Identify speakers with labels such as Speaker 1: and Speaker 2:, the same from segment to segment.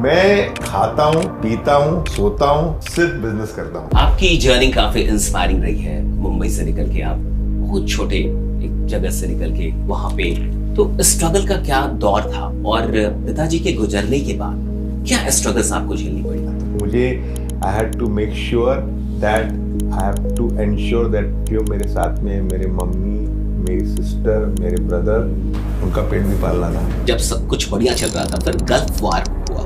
Speaker 1: मैं खाता हूँ, पीता हूँ, सोता हूँ, सिर्फ बिजनेस करता हूँ।
Speaker 2: आपकी जर्नी काफी इंस्पायरिंग रही है। मुंबई से निकल के आप बहुत छोटे एक जगह से निकल के वहां पे, तो स्ट्रगल का क्या दौर था और पिताजी के गुजरने के बाद क्या स्ट्रगल्स आपको झेलनी पड़ी?
Speaker 1: मुझे I had to make sure that I have to ensure that जो मेरे साथ में मेरे मम्मी, मेरी सिस्टर, मेरे ब्रदर, उनका पेट भी पालना था।
Speaker 2: जब सब कुछ बढ़िया चल रहा था फिर गल्फ वार हुआ,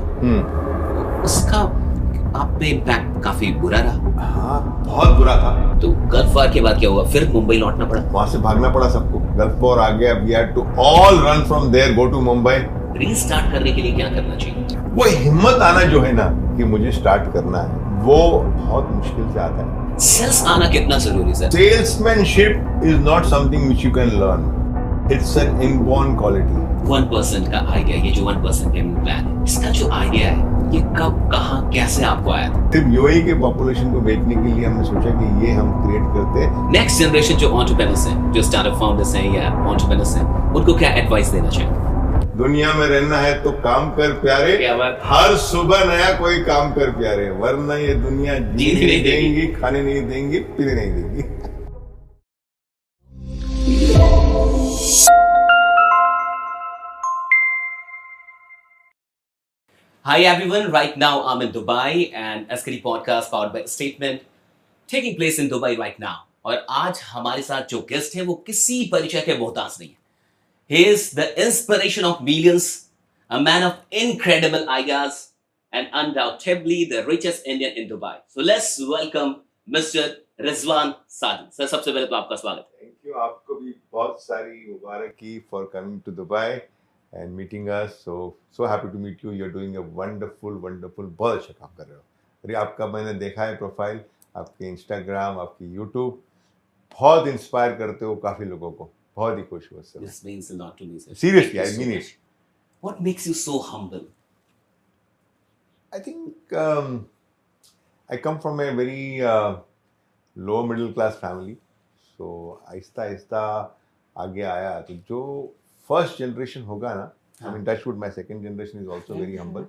Speaker 2: उसका आप पे इम्पैक्ट काफी बुरा रहा।
Speaker 1: हाँ, बहुत बुरा था।
Speaker 2: तो गल्फ वार के बाद क्या हुआ? फिर मुंबई लौटना पड़ा?
Speaker 1: वहां से भागना पड़ा सबको। गल्फ वॉर आ गया, we had to all run from there, go to Mumbai.
Speaker 2: Restart करने के लिए क्या करना चाहिए?
Speaker 1: वो हिम्मत आना जो है ना कि मुझे स्टार्ट करना है, वो बहुत मुश्किल से आता है।
Speaker 2: सेल्स आना कितना जरूरी है?
Speaker 1: Salesmanship is not something which you can learn. It's an inborn quality.
Speaker 2: 1% का आइडिया, ये जो 1% गेमिंग प्लान है, इसका जो आइडिया है ये कब, कहाँ, कैसे आपको आया था?
Speaker 1: सिर्फ यूएई के पॉपुलेशन को बेचने के लिए हमने सोचा कि ये हम क्रिएट करते हैं।
Speaker 2: नेक्स्ट जनरेशन जो एंटरप्रेन्योर्स हैं, जो स्टार्टअप फाउंडर्स हैं या एंटरप्रेन्योर्स हैं, उनको क्या एडवाइस देना चाहिए?
Speaker 1: दुनिया में रहना है तो काम कर प्यारे,
Speaker 2: क्या बात?
Speaker 1: हर सुबह नया कोई काम कर प्यारे, वरना ये दुनिया जीने नहीं देंगी, खाने नहीं देंगी, पीने नहीं देंगी।
Speaker 2: Hi everyone, right now I'm in Dubai and SKD podcast powered by Statement taking place in Dubai right now. और आज हमारे साथ जो गेस्ट है वो किसी परिचय के मोहताज नहीं है. He is the inspiration of millions, a man of incredible ideas and undoubtedly the richest Indian in Dubai. So let's welcome Mr. Rizwan Sajan. Sir सबसे पहले तो आपका स्वागत है.
Speaker 1: थैंक यू, आपको भी बहुत सारी मुबारक की for coming to Dubai and meeting us. So happy to meet you. You're doing a wonderful बहुत अच्छा काम कर रहे हो. अरे आपका मैंने देखा है प्रोफाइल, आपके इंस्टाग्राम, आपकी यूट्यूब, बहुत इंस्पायर करते हो काफी लोगों को. बहुत ही खुश हुआ sir.
Speaker 2: This means a lot to me, sir.
Speaker 1: Seriously, I mean it.
Speaker 2: What makes you so humble?
Speaker 1: I think I come from a very low middle class family. So Aahista Aahista आगे आया. तो जो फर्स्ट जनरेशन होगा ना, I mean touch wood, my second generation is also very humble,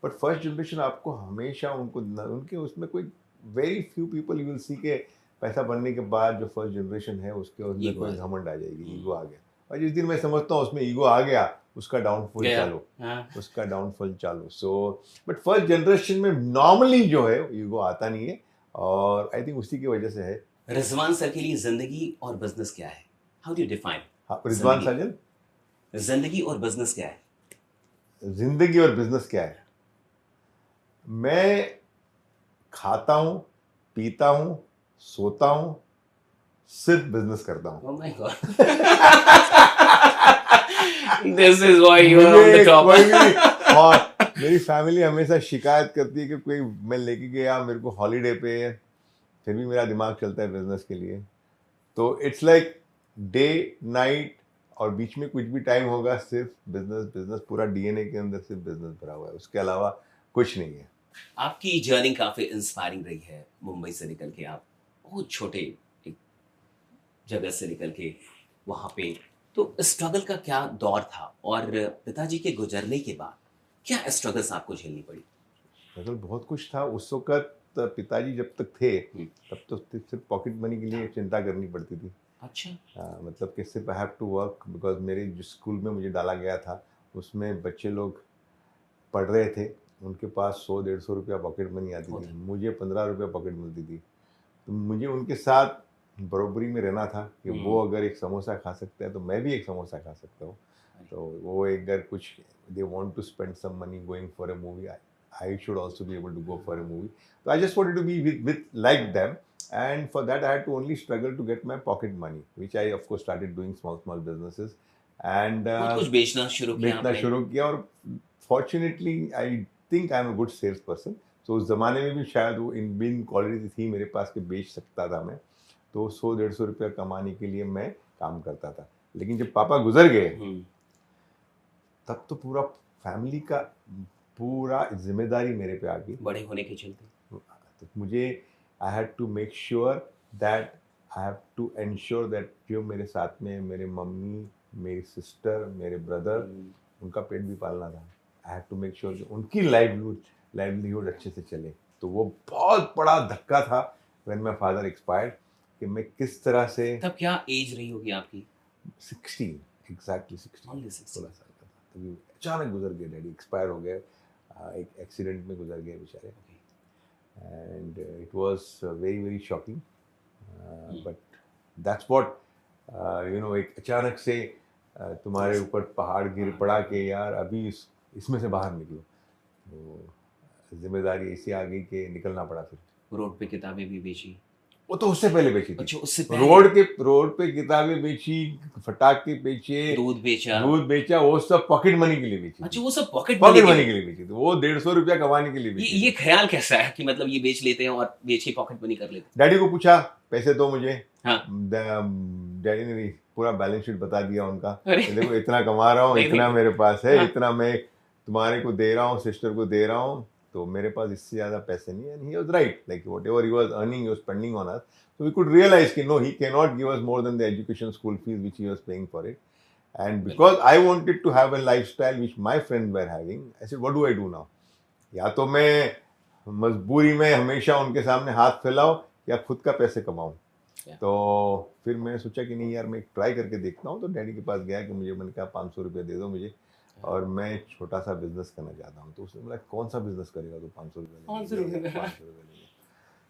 Speaker 1: but first generation आपको हमेशा उनके उसमें कोई very few people you will see के पैसा बनने के बाद जो फर्स्ट जनरेशन है उसमें कोई घमंड आ जाएगी, ईगो आ गया. और जिस दिन मैं समझता हूँ उसमें ईगो आ गया, उसका डाउनफॉल चालू, उसका डाउनफॉल चालू. सो बट फर्स्ट जनरेशन में नॉर्मली जो है ईगो आता नहीं है, और आई थिंक उसी की वजह से है.
Speaker 2: रिजवान सर के लिए जिंदगी और बिजनेस क्या है? How do you define?
Speaker 1: Rizwan Sajan,
Speaker 2: जिंदगी और बिजनेस क्या है?
Speaker 1: जिंदगी और बिजनेस क्या है? मैं खाता हूँ, पीता हूँ, सोता हूँ, सिर्फ बिजनेस करता हूँ.
Speaker 2: Oh my God. This is why you are on the top.
Speaker 1: और मेरी फैमिली हमेशा शिकायत करती है कि कोई मैं लेके गया मेरे को हॉलीडे पे, फिर भी मेरा दिमाग चलता है बिजनेस के लिए. तो इट्स लाइक डे नाइट, और बीच में कुछ भी टाइम होगा सिर्फ बिजनेस बिजनेस. पूरा डीएनए के अंदर सिर्फ बिजनेस भरा हुआ है, उसके अलावा कुछ नहीं है.
Speaker 2: आपकी जर्नी काफी इंस्पायरिंग रही है. मुंबई से निकल के आप बहुत छोटे एक जगह से निकल के वहां पे, तो स्ट्रगल का क्या दौर था और पिताजी के गुजरने के बाद क्या स्ट्रगल्स आपको झेलनी पड़ी?
Speaker 1: मतलब बहुत कुछ था उस वक्त. पिताजी जब तक थे तब तो सिर्फ पॉकेट मनी के लिए चिंता करनी पड़ती थी.
Speaker 2: अच्छा.
Speaker 1: मतलब कि सिर्फ I have to work, because मेरे जिस स्कूल में मुझे डाला गया था उसमें बच्चे लोग पढ़ रहे थे, उनके पास 100-150 रुपया पॉकेट मनी आती थी, मुझे 15 रुपया पॉकेट मिलती थी. तो मुझे उनके साथ बराबरी में रहना था कि वो अगर एक समोसा खा सकते हैं तो मैं भी एक समोसा खा सकता हूँ. तो वो अगर कुछ they want to spend some money going for a movie, I should also be able to go for a movie. तो I just wanted to be with like them. And for that, I had to only struggle to get my pocket money, which I of course started doing small businesses. And
Speaker 2: कुछ बेचना शुरू
Speaker 1: किया. और fortunately, I think I'm a good salesperson. So उस जमाने में भी शायद वो इन क्वालिटी थी मेरे पास कि बेच सकता था मैं. तो 100-150 रुपया कमाने के लिए मैं काम करता था. लेकिन जब पापा गुजर गए तब तो पूरा फैमिली का पूरा जिम्मेदारी मेरे पे आ गई.
Speaker 2: बड़े होने के चलते
Speaker 1: तो मुझे I had to make sure that I have to ensure that जो मेरे साथ में मेरे मम्मी, मेरी सिस्टर, मेरे ब्रदर, उनका पेट भी पालना था. I have to make sure कि उनकी लाइवलीहुड अच्छे से चले। तो वो बहुत बड़ा धक्का था व्हेन माय फादर एक्सपायर्ड, कि मैं किस तरह से।
Speaker 2: तब क्या एज रही होगी आपकी?
Speaker 1: 16, एग्जैक्टली 16,
Speaker 2: Only 16.
Speaker 1: 16 साल का था तभी अचानक गुजर गए डैडी, एक्सपायर हो गए। एक एक्सीडेंट में गुजर गए बेचारे। And it was very very shocking, but that's what एक अचानक से तुम्हारे ऊपर पहाड़ गिर पड़ा कि यार अभी इसमें से बाहर निकलो, तो जिम्मेदारी ऐसी आ गई कि निकलना पड़ा। फिर
Speaker 2: रोड पे किताबें भी बेची?
Speaker 1: वो तो उससे पहले बेची थी।
Speaker 2: अच्छा, उससे पहले
Speaker 1: रोड पे किताबें बेची, फटाके बेचे,
Speaker 2: दूध बेचा?
Speaker 1: दूध बेचा, वो सब पॉकेट मनी के लिए बेची।
Speaker 2: अच्छा, वो सब पॉकेट
Speaker 1: मनी
Speaker 2: मनी
Speaker 1: के लिए बेची थी, वो 150 रुपया कमाने के लिए बेची।
Speaker 2: ये ख्याल कैसा है कि मतलब ये बेच लेते हैं और बेच के पॉकेट मनी कर लेते हैं?
Speaker 1: डैडी को पूछा पैसे दो मुझे।
Speaker 2: हाँ।
Speaker 1: डैडी ने पूरा बैलेंस शीट बता दिया उनका,
Speaker 2: अरे।
Speaker 1: देखो इतना कमा रहा हूँ,
Speaker 2: नहीं,
Speaker 1: इतना
Speaker 2: नहीं।
Speaker 1: मेरे पास है,
Speaker 2: हाँ।
Speaker 1: इतना मैं तुम्हारे को दे रहा हूँ, सिस्टर को दे रहा हूँ, तो मेरे पास इससे ज्यादा पैसे नहीं है। And he was right, like whatever he was earning he was spending on us. So we could realize that no, he cannot give us more than the education school fees which he was paying for it. And because I wanted to have a lifestyle which my friends were having, I said, what do I do now? या तो मैं मजबूरी में हमेशा उनके सामने हाथ फैलाऊं या खुद का पैसे कमाऊं। तो फिर मैंने सोचा कि नहीं यार, मैं ट्राई करके देखता हूँ। तो डैडी के पास गया कि मैंने कहा 500 रुपये दे दो मुझे और मैं एक छोटा सा बिजनेस करना चाहता हूँ। तो उसने बोला कौन सा बिजनेस करेगा तो 500 रुपये?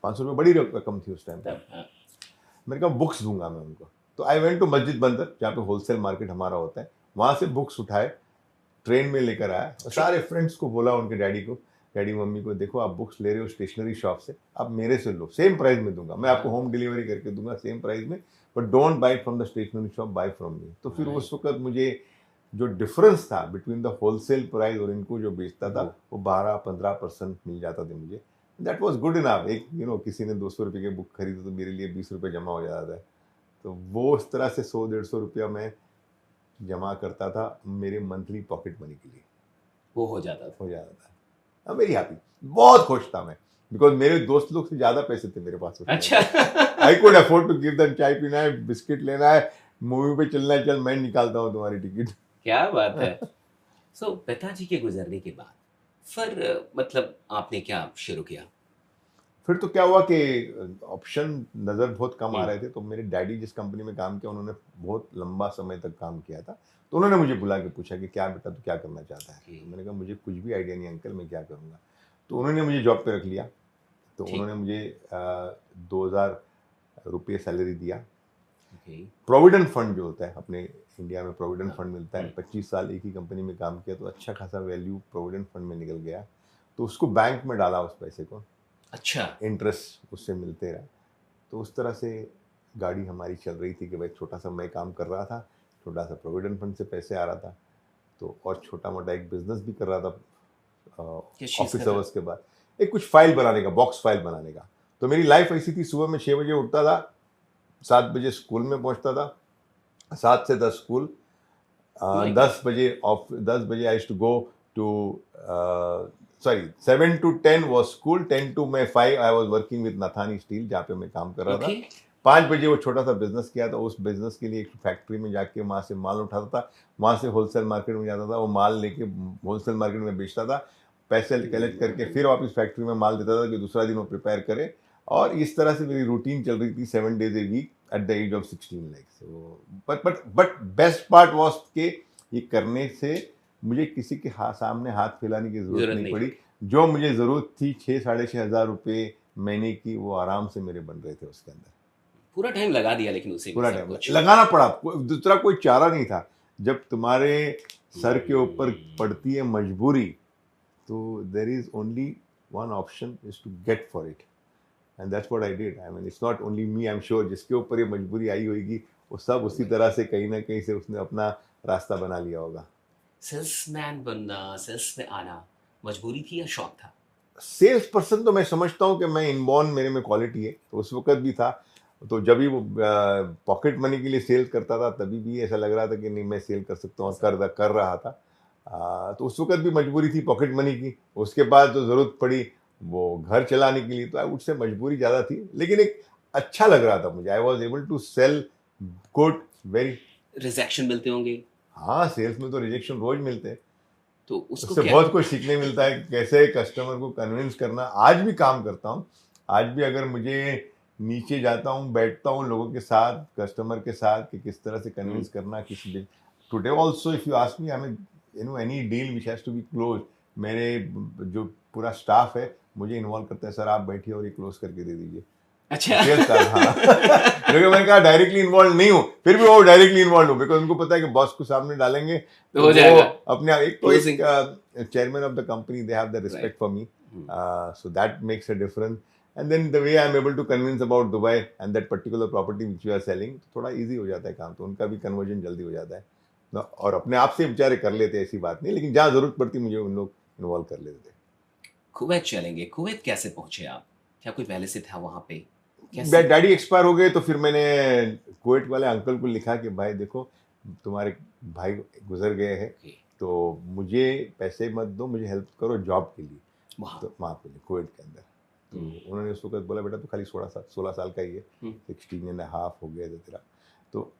Speaker 1: 500 रुपये बड़ी रकम थी उस टाइम पर। मैंने कहा बुक्स दूंगा मैं उनको। तो आई वेंट टू मस्जिद बंदर, जहाँ पे होलसेल मार्केट हमारा होता है, वहाँ से बुक्स उठाए, ट्रेन में लेकर आया और सारे फ्रेंड्स को बोला, उनके डैडी मम्मी को, देखो आप बुक्स ले रहे हो स्टेशनरी शॉप से, आप मेरे से लो, सेम प्राइस में दूंगा, मैं आपको होम डिलीवरी करके दूंगा सेम प्राइस में, but don't buy from the stationery shop, buy from me. तो फिर उस वक्त मुझे जो डिफरेंस था बिटवीन द होलसेल प्राइस और इनको जो बेचता था, वो 12-15% मिल जाता था मुझे। That was good enough. एक किसी ने 200 रुपये की बुक खरीदी तो मेरे लिए 20 रुपये जमा हो जाता था। तो वो उस तरह से 100-150 रुपया मैं जमा करता था मेरे मंथली पॉकेट मनी के लिए।
Speaker 2: वो हो जाता
Speaker 1: था। वेरी हैप्पी, बहुत खुश था मैं, बिकॉज मेरे दोस्त लोग से ज्यादा पैसे थे मेरे पास।
Speaker 2: अच्छा।
Speaker 1: I could afford to give them, चाय पीना है, बिस्किट लेना है, मूवी पे चलना है, चल मैं निकालता हूँ तुम्हारी टिकट।
Speaker 2: क्या बात है। सो पिताजी के गुजरने के बाद फिर मतलब आपने क्या शुरू किया?
Speaker 1: फिर तो क्या हुआ कि ऑप्शन नज़र बहुत कम आ रहे थे। तो मेरे डैडी जिस कंपनी में काम किया, उन्होंने बहुत लंबा समय तक काम किया था। तो उन्होंने मुझे बुला के पूछा कि क्या बेटा तू क्या करना चाहता है? मैंने कहा मुझे कुछ भी आइडिया नहीं अंकल, मैं क्या करूँगा। तो उन्होंने मुझे जॉब पे रख लिया। तो उन्होंने मुझे 2000 रुपये सैलरी दिया। प्रोविडेंट फंड जो होता है अपने इंडिया में, प्रोविडेंट फंड मिलता है। 25 साल एक ही कंपनी में काम किया तो अच्छा खासा वैल्यू प्रोविडेंट फंड में निकल गया। तो उसको बैंक में डाला उस पैसे को। अच्छा, इंटरेस्ट उससे मिलते रहा। तो उस तरह से गाड़ी हमारी चल रही थी कि भाई छोटा सा मैं काम कर रहा था, छोटा सा प्रोविडेंट फंड से पैसे आ रहा था, तो और छोटा मोटा एक बिजनेस भी कर रहा था ऑफिस आवर्स के बाद, एक कुछ फाइल बनाने का, बॉक्स फाइल बनाने का। तो मेरी लाइफ ऐसी थी, सुबह में 6 बजे उठता था, 7 बजे स्कूल में पहुंचता था, 7 से 10 स्कूल, 10 बजे आई to go to 7 to 10 was school, 10 to 5 I was working with Nathani Steel, जहाँ पे मैं काम कर रहा था। 5 बजे वो छोटा सा बिजनेस किया था। उस बिजनेस के लिए एक फैक्ट्री में जाके वहाँ से माल उठाता था, वहाँ से होलसेल मार्केट में जाता था, वो माल लेके होलसेल मार्केट में बेचता था, पैसे कलेक्ट करके फिर वापस फैक्ट्री में माल देता था कि दूसरा दिन वो प्रिपेयर करे। और इस तरह से मेरी रूटीन चल रही थी 7 days a week at the age of 16 like. But best part was के ये करने से मुझे किसी के सामने हाथ फैलाने की जरूरत नहीं पड़ी। जो मुझे जरूरत थी 6-6.5 हज़ार रुपये महीने की, वो आराम से मेरे बन रहे थे उसके अंदर।
Speaker 2: पूरा टाइम लगा दिया, लेकिन उसे
Speaker 1: पूरा टाइम लगाना पड़ा, दूसरा कोई चारा नहीं था। जब तुम्हारे सर के ऊपर पड़ती है मजबूरी, तो there is only one option, is to get for it, and that's what I did. I mean it's not only me, I am sure जिसके ऊपर ये मजबूरी आई होगी वो सब उसी तरह से कहीं ना कहीं से उसने अपना रास्ता बना लिया होगा।
Speaker 2: सेल्समैन बनना, सेल्स में आना मजबूरी थी या शौक था?
Speaker 1: सेल्स पर्सन तो मैं समझता हूँ कि मैं इनबॉर्न, मेरे में क्वालिटी है, तो उस वक्त भी था। तो जब भी वो पॉकेट मनी के लिए सेल करता था, तभी भी ऐसा लग रहा था कि नहीं मैं सेल कर सकता हूँ, कर रहा था। तो उस वक्त भी मजबूरी थी पॉकेट मनी की। उसके बाद जो ज़रूरत पड़ी वो घर चलाने के लिए, तो आई वुड से मजबूरी ज़्यादा थी, लेकिन एक अच्छा लग रहा था मुझे। I was able to sell good. Very
Speaker 2: rejection मिलते होंगे?
Speaker 1: हाँ, सेल्स में तो रिजेक्शन रोज मिलते हैं।
Speaker 2: तो उसको
Speaker 1: उससे
Speaker 2: क्या
Speaker 1: बहुत कुछ सीखने मिलता है कि कैसे कस्टमर को कन्विंस करना। आज भी काम करता हूँ, आज भी अगर मुझे नीचे जाता हूँ, बैठता हूँ लोगों के साथ, कस्टमर के साथ, कि किस तरह से कन्विंस करना किसी। Today also if you ask me, I mean any deal which has to be close, मेरे जो पूरा स्टाफ है मुझे इन्वॉल्व करता है, सर आप बैठिए और ये क्लोज करके दे दीजिए।
Speaker 2: अच्छा
Speaker 1: सेल्स का, हाँ। क्योंकि मैंने कहा डायरेक्टली इन्वॉल्व नहीं हूँ, फिर भी वो डायरेक्टली इन्वॉल्व हूँ, बिकॉज उनको पता है कि बॉस को सामने डालेंगे
Speaker 2: तो
Speaker 1: तो
Speaker 2: हो
Speaker 1: वो
Speaker 2: जाएगा
Speaker 1: अपने आप, एक तो
Speaker 2: क्लोजिंग।
Speaker 1: एक chairman of the company, they have the respect for me, so that makes a difference. And then the way I'm able to convince about Dubai and that particular property which we are selling, तो थोड़ा easy हो जाता है काम, तो उनका भी conversion जल्दी हो जाता है और अपने आप से बेचारे कर लेते हैं, ऐसी बात नहीं, लेकिन जहाँ जरूरत पड़ती मुझे उन लोग इन्वॉल्व कर लेते थे।
Speaker 2: कुवैत चलेंगे, कुवैत कैसे पहुंचे आप? क्या कोई पहले से था वहां पे? कैसे?
Speaker 1: डैडी एक्सपायर हो गए तो फिर मैंने कुवैत वाले अंकल को लिखा कि भाई देखो तुम्हारे भाई गुजर गए हैं,
Speaker 2: Okay,
Speaker 1: तो मुझे पैसे मत दो, मुझे हेल्प करो जॉब के लिए,
Speaker 2: वहाँ
Speaker 1: तो वहाँ पे कुवैत के अंदर। तो उन्होंने उस वक्त बोला बेटा तो खाली 16 साल का ही है, 16.5 हो गया था तेरा, तो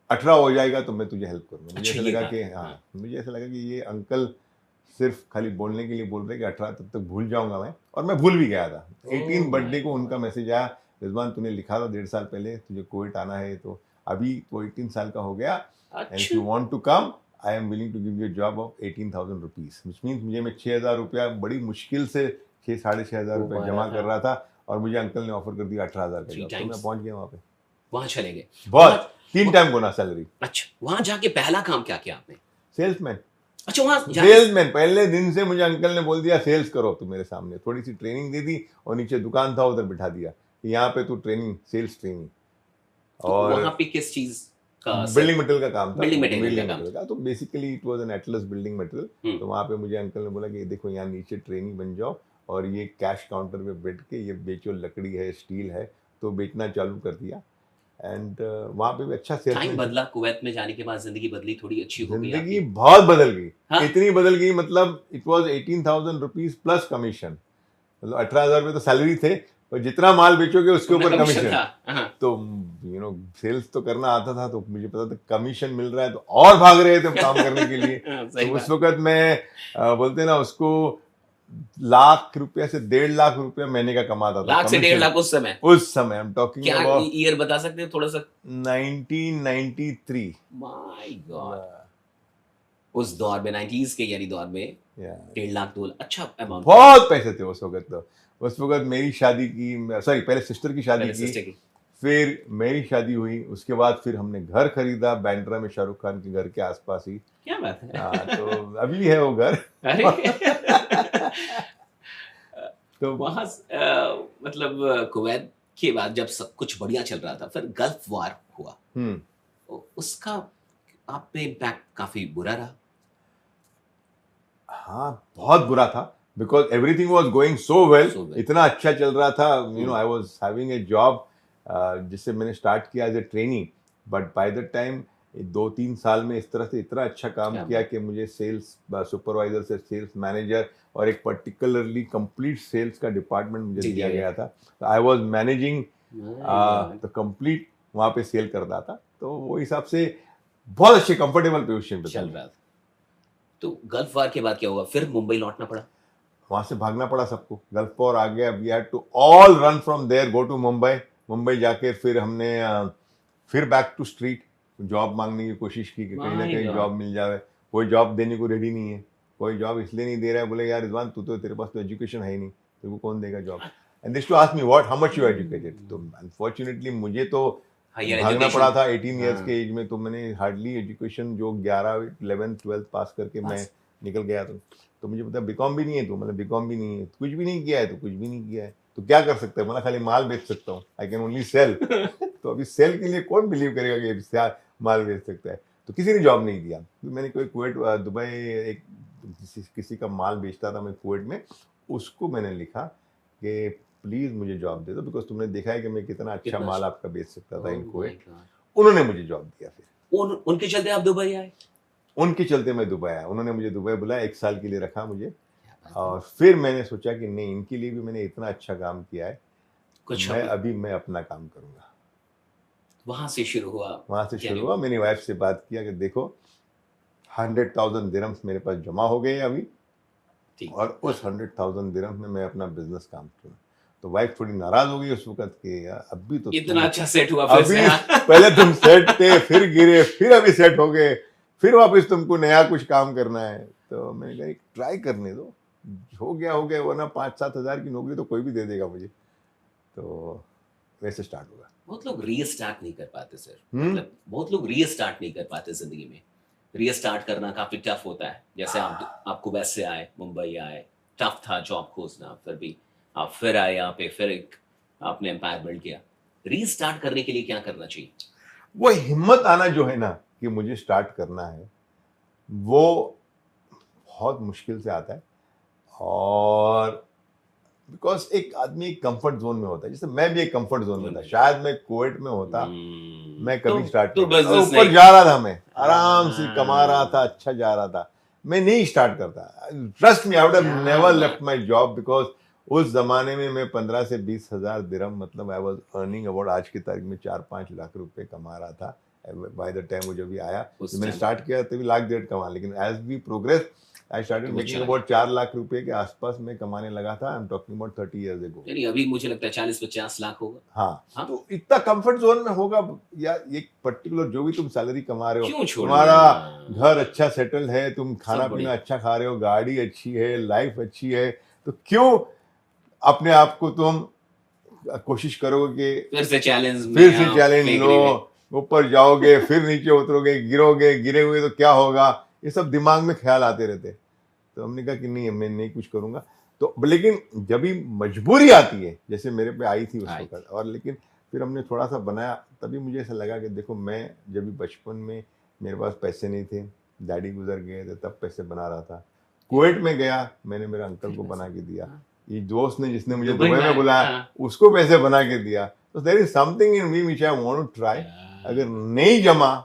Speaker 1: 18 हो जाएगा तो मैं तुझे हेल्प करूँगा। मुझे
Speaker 2: अच्छा,
Speaker 1: ऐसा
Speaker 2: ये
Speaker 1: लगा
Speaker 2: बात
Speaker 1: कि
Speaker 2: है,
Speaker 1: हाँ,
Speaker 2: हाँ।
Speaker 1: मुझे ऐसा लगा कि ये अंकल सिर्फ खाली बोलने के लिए बोल रहे कि 18 तब तक भूल जाऊंगा मैं, और मैं भूल भी गया था। 18
Speaker 2: Oh
Speaker 1: बर्थडे
Speaker 2: my
Speaker 1: को उनका
Speaker 2: God.
Speaker 1: मैसेज आया, रिजवान तूने लिखा था 1.5 साल पहले तुझे कुवैत आना है, तो अभी तो 18 साल का हो गया, एंड इफ
Speaker 2: अच्छा,
Speaker 1: you want to come I am willing to give you job of 18,000 rupees, which means मुझे मैं 6,000 रुपया बड़ी मुश्किल से 6-6,500
Speaker 2: वो
Speaker 1: रुपया
Speaker 2: मारा
Speaker 1: जमा
Speaker 2: था
Speaker 1: कर रहा था, और मुझे अंकल ने ऑफर कर दिया 18,000 का
Speaker 2: 3
Speaker 1: जॉब, तो मैं
Speaker 2: टाइम्स,
Speaker 1: पहुंच गया वहाँ पे।
Speaker 2: वहां चले गए।
Speaker 1: बहुत
Speaker 2: वहां
Speaker 1: 3
Speaker 2: वह-
Speaker 1: टाइम गुना सैलरी।
Speaker 2: अच्छा, वहां जाके पहला काम क्या किया आपने?
Speaker 1: सेल्समैन,
Speaker 2: अच्छा, वहां जाके
Speaker 1: सेल्समैन, पहले दिन से मुझे अंकल ने बोल दिया सेल्स करो, तो मेरे सामने थोड़ी सी ट्रेनिंग दे दी, और नीचे दुकान था उधर बिठा दिया कि यहाँ पे तू ट्रेनिंग, सेल्स ट्रेनिंग।
Speaker 2: तो
Speaker 1: और
Speaker 2: वहां पे किस चीज का
Speaker 1: बिल्डिंग मटेरियल का काम था,
Speaker 2: बिल्डिंग मटेरियल का
Speaker 1: बिल्डिंग
Speaker 2: काम
Speaker 1: मटेरियल
Speaker 2: था?
Speaker 1: का, तो basically it was an Atlas building material. तो वहाँ पे मुझे अंकल ने बोला कि देखो यहाँ नीचे ट्रेनिंग बन जाओ, और ये कैश काउंटर पे बैठ के ये बेचो, लकड़ी है, स्टील है, तो बेचना चालू कर दिया। एंड वहाँ पे भी अच्छा
Speaker 2: टाइम
Speaker 1: सेल्समैन।
Speaker 2: बदला, कुवैत में जाने के बाद जिंदगी बदली, थोड़ी अच्छी हो गई
Speaker 1: जिंदगी
Speaker 2: आपकी?
Speaker 1: बहुत बदल गई,
Speaker 2: हाँ?
Speaker 1: इतनी बदल गई, मतलब it was 18,000 rupees plus commission, मतलब 18,000 रुपये तो सैलरी थे, और जितना माल बेचोगे उसके
Speaker 2: उतना
Speaker 1: ऊपर
Speaker 2: कमीशन
Speaker 1: कमीशन।
Speaker 2: था। हाँ,
Speaker 1: तो सेल्स तो करना आता था, तो मुझे पता था कमीशन मिल रहा है, तो और भाग रहे थे काम करने के लिए।
Speaker 2: सही
Speaker 1: तो उस
Speaker 2: बात।
Speaker 1: वक्त मैं बोलते ना उसको, लाख रुपया से 1.5 लाख रुपया महीने का कमाता था
Speaker 2: लाख से 1.5
Speaker 1: कमीशन।
Speaker 2: लाख उस समय?
Speaker 1: उस समय आई एम टॉकिंग
Speaker 2: क्या
Speaker 1: अबाउट
Speaker 2: ईयर बता सकते हैं थोड़ा सा?
Speaker 1: 1993।
Speaker 2: माय गॉड, उस दौर में 90s के यानी दौर में
Speaker 1: या
Speaker 2: 1.5 लाख 2 अच्छा अमाउंट
Speaker 1: बहुत पैसे थे उस वक्त। तो उस वक्त मेरी शादी की, सॉरी पहले सिस्टर की शादी
Speaker 2: पहले
Speaker 1: की,
Speaker 2: सिस्टर की।
Speaker 1: फिर मेरी शादी हुई, उसके बाद फिर हमने घर खरीदा बांद्रा में, शाहरुख खान के घर के आसपास ही।
Speaker 2: क्या बात है?
Speaker 1: हाँ, तो अभी भी है वो घर।
Speaker 2: अरे
Speaker 1: तो
Speaker 2: वहां मतलब कुवैत के बाद जब सब कुछ बढ़िया चल रहा था, फिर गल्फ वार हुआ, तो उसका आप पे इम्पैक्ट काफी बुरा रहा।
Speaker 1: हाँ बहुत बुरा था, because everything was going so well,
Speaker 2: So well.
Speaker 1: इतना अच्छा चल रहा था, I was having a job जिससे मैंने स्टार्ट किया as a training, but by the time 2-3 साल में इस तरह से इतना अच्छा काम
Speaker 2: क्या
Speaker 1: किया कि मुझे सेल्स सुपरवाइजर से सेल्स मैनेजर, और एक पर्टिकुलरली कंप्लीट सेल्स का डिपार्टमेंट मुझे
Speaker 2: जी,
Speaker 1: दिया
Speaker 2: दिया
Speaker 1: गया था। I was managing
Speaker 2: My
Speaker 1: the complete, वहाँ पे सेल करता था, तो वो हिसाब से बहुत अच्छे कंफर्टेबल पोजीशन पे
Speaker 2: God, चल
Speaker 1: था।
Speaker 2: रहा था। तो गल्फ वार के बाद क्या हुआ? फिर मुंबई लौटना पड़ा?
Speaker 1: वहां से भागना पड़ा सबको, गल्फ वॉर आ गया, we had to all run from there, go to Mumbai. Mumbai जाके फिर हमने फिर बैक टू स्ट्रीट जॉब मांगने की कोशिश की कि कहीं ना
Speaker 2: My
Speaker 1: कहीं
Speaker 2: God.
Speaker 1: जॉब मिल जाए। कोई जॉब देने को रेडी नहीं है, कोई जॉब इसलिए नहीं दे रहा है, बोले यार रिजवान तू तो, तेरे पास तो एजुकेशन है ही नहीं, तेरे को कौन देगा job, and this to ask me what how much you educated. तो अनफॉर्चुनेटली मुझे तो
Speaker 2: हायर
Speaker 1: भागना
Speaker 2: एजुकेशन।
Speaker 1: पड़ा था 18 ईयर्स
Speaker 2: हाँ।
Speaker 1: के एज में, तो मैंने हार्डली एजुकेशन जो 11 11 12 पास करके मैं
Speaker 2: बस।
Speaker 1: निकल गया। तो मुझे पता बीकॉम भी नहीं है, तो मतलब बीकॉम भी नहीं है, कुछ भी नहीं किया है, तो कुछ भी नहीं किया है, तो क्या कर सकते हैं, मतलब खाली माल बेच सकता हूँ, आई कैन ओनली सेल। तो अभी सेल के लिए कौन बिलीव करेगा कि माल बेच सकता है, तो किसी ने जॉब नहीं दिया। तो मैंने कोई कुवैत दुबई एक किसी का माल बेचता था मैं कुवैत में, उसको मैंने लिखा कि प्लीज मुझे जॉब दे दो, बिकॉज तुमने देखा है कि मैं कितना अच्छा
Speaker 2: कितना
Speaker 1: माल
Speaker 2: अच्छा।
Speaker 1: आपका बेच सकता था इन
Speaker 2: Oh my
Speaker 1: कुवैत।
Speaker 2: God.
Speaker 1: उन्होंने मुझे जॉब दिया, फिर
Speaker 2: उनके चलते आप दुबई आए?
Speaker 1: उनके चलते मैं दुबई आया, उन्होंने मुझे दुबई बुलाया, 1 साल के लिए रखा मुझे,
Speaker 2: क्या बात है?
Speaker 1: और फिर मैंने सोचा कि नहीं, इनके लिए भी मैंने इतना अच्छा काम किया है,
Speaker 2: कुछ
Speaker 1: मैं अभी मैं अपना काम करूंगा।
Speaker 2: वहां से शुरू हुआ।
Speaker 1: वहां से
Speaker 2: यानी
Speaker 1: शुरू हुआ, मेरी वाइफ से बात किया कि देखो 100,000 दिरहम्स मेरे पास जमा हो गए अभी,
Speaker 2: ठीक।
Speaker 1: और उस 100,000 दिरहम्स में मैं अपना बिजनेस काम करूँ। तो वाइफ थोड़ी नाराज हो गई उस वक्त कि यार अभी तो
Speaker 2: इतना
Speaker 1: तुम
Speaker 2: अच्छा सेट हुआ फिर से,
Speaker 1: अभी
Speaker 2: हाँ।
Speaker 1: पहले तुम सेट थे, फिर गिरे, फिर अभी सेट हो गए, फिर वापस तुमको नया कुछ काम करना है। तो मैंने कहा ट्राई करने दो, हो गया, वरना 5-7 हजार की नौकरी तो कोई भी दे देगा मुझे। तो वैसे स्टार्ट होगा।
Speaker 2: बहुत लोग रीस्टार्ट नहीं कर पाते सर,
Speaker 1: हम्म।
Speaker 2: मतलब बहुत लोग रीस्टार्ट नहीं कर पाते जिंदगी में। रीस्टार्ट करना काफी टफ होता है। जैसे आप कुवैत से आए, मुंबई आए, टफ था जॉब खोजना, फिर भी आप फिर आए यहाँ पे, फिर एक आपने एम्पायर बिल्ड किया। रीस्टार्ट करने के लिए क्या करना चाहिए?
Speaker 1: वो हिम्मत आना जो है ना कि मुझे स्टार्ट करना है, वो बहुत मुश्किल से आता है। और बिकॉज एक आदमी एक कंफर्ट जोन में होता है, जैसे मैं भी एक कंफर्ट जोन में था, शायद मैं कुवैत में होता मैं कभी स्टार्ट नहीं करता।
Speaker 2: बिजनेस
Speaker 1: ऊपर
Speaker 2: नहीं।
Speaker 1: जा रहा था, मैं आराम से कमा रहा था,
Speaker 2: हाँ,
Speaker 1: अच्छा जा रहा था, मैं नहीं स्टार्ट करता। Trust me, I would have
Speaker 2: क्या
Speaker 1: नेवर
Speaker 2: बात।
Speaker 1: लेफ्ट माय जॉब, बिकॉज उस जमाने में मैं 15 से 20 हजार दिरहम, मतलब आई वाज अर्निंग अबाउट आज की तारीख में 4-5 लाख रुपए कमा रहा था। बाय द टाइम वो जब भी आया,
Speaker 2: उस
Speaker 1: तो मैंने
Speaker 2: टाइम
Speaker 1: स्टार्ट किया तभी 1,00,000 कमा, लेकिन as we progress I started
Speaker 2: तो वो
Speaker 1: मेकिंग
Speaker 2: चला
Speaker 1: अबाउट 4 लाख रुपए के आसपास मैं कमाने लगा था। I am talking about 30 years ago.
Speaker 2: नहीं, अभी मुझे लगता है 40-50 लाख होगा।
Speaker 1: हाँ,
Speaker 2: हाँ,
Speaker 1: तो इतना कंफर्ट जोन में होगा, या एक पर्टिकुलर जो भी तुम सैलरी कमा रहे हो,
Speaker 2: क्यों छोड़ना?
Speaker 1: तुम्हारा घर अच्छा सेटल है, तुम खाना
Speaker 2: सब बढ़िया।
Speaker 1: पीना अच्छा खा रहे हो, गाड़ी अच्छी है, लाइफ अच्छी है, तो क्यों अपने आप को तुम कोशिश करोगे कि
Speaker 2: फिर से चैलेंज में
Speaker 1: फिर से
Speaker 2: आप
Speaker 1: चैलेंज लो,
Speaker 2: फेंकने में।
Speaker 1: ऊपर जाओगे, फिर नीचे उतरोगे, गिरोगे, गिरे हुए तो क्या होगा, ये सब दिमाग में ख्याल आते रहते। तो हमने कहा कि नहीं, मैं नहीं कुछ करूंगा। तो लेकिन जब भी मजबूरी आती है, जैसे मेरे पे आई थी उस
Speaker 2: आई
Speaker 1: वक्त, और लेकिन फिर हमने थोड़ा सा बनाया, तभी मुझे ऐसा लगा कि देखो, मैं जब भी बचपन में मेरे पास पैसे नहीं थे, डैडी गुजर गए थे, तब पैसे बना रहा था। कुवैत में गया, मैंने मेरे अंकल को बना के दिया।
Speaker 2: हाँ,
Speaker 1: ये दोस्त ने जिसने मुझे
Speaker 2: दुबई
Speaker 1: दुबई
Speaker 2: में
Speaker 1: में बुलाया,
Speaker 2: हाँ।
Speaker 1: उसको पैसे बना के दिया। तो there is something in me which I want to try. अगर नहीं जमा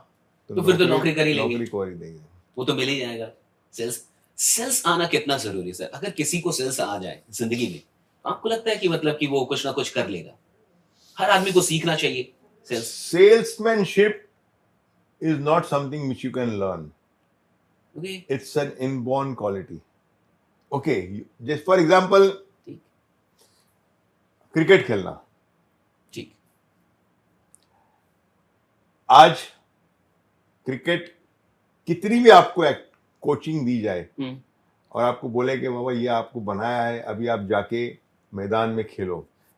Speaker 2: तो फिर तो नौकरी कर ही लेंगे,
Speaker 1: नौकरी को ही देंगे।
Speaker 2: वो तो मिल ही जाएगा। सेल्स सेल्स आना कितना जरूरी है सर? अगर किसी को सेल्स आ जाए जिंदगी में, तो आपको लगता है कि मतलब कि वो कुछ ना कुछ कर लेगा? हर आदमी को सीखना चाहिए sales.
Speaker 1: Salesmanship is not something which you can learn.
Speaker 2: Okay,
Speaker 1: It's an inborn quality. Okay, just for example,
Speaker 2: ठीक
Speaker 1: क्रिकेट खेलना।
Speaker 2: ठीक।
Speaker 1: आज क्रिकेट कितनी भी आपको कोचिंग दी जाए और आपको बोले कि बाबा ये आपको बनाया है, अभी आप जाके मैदान में खेलो,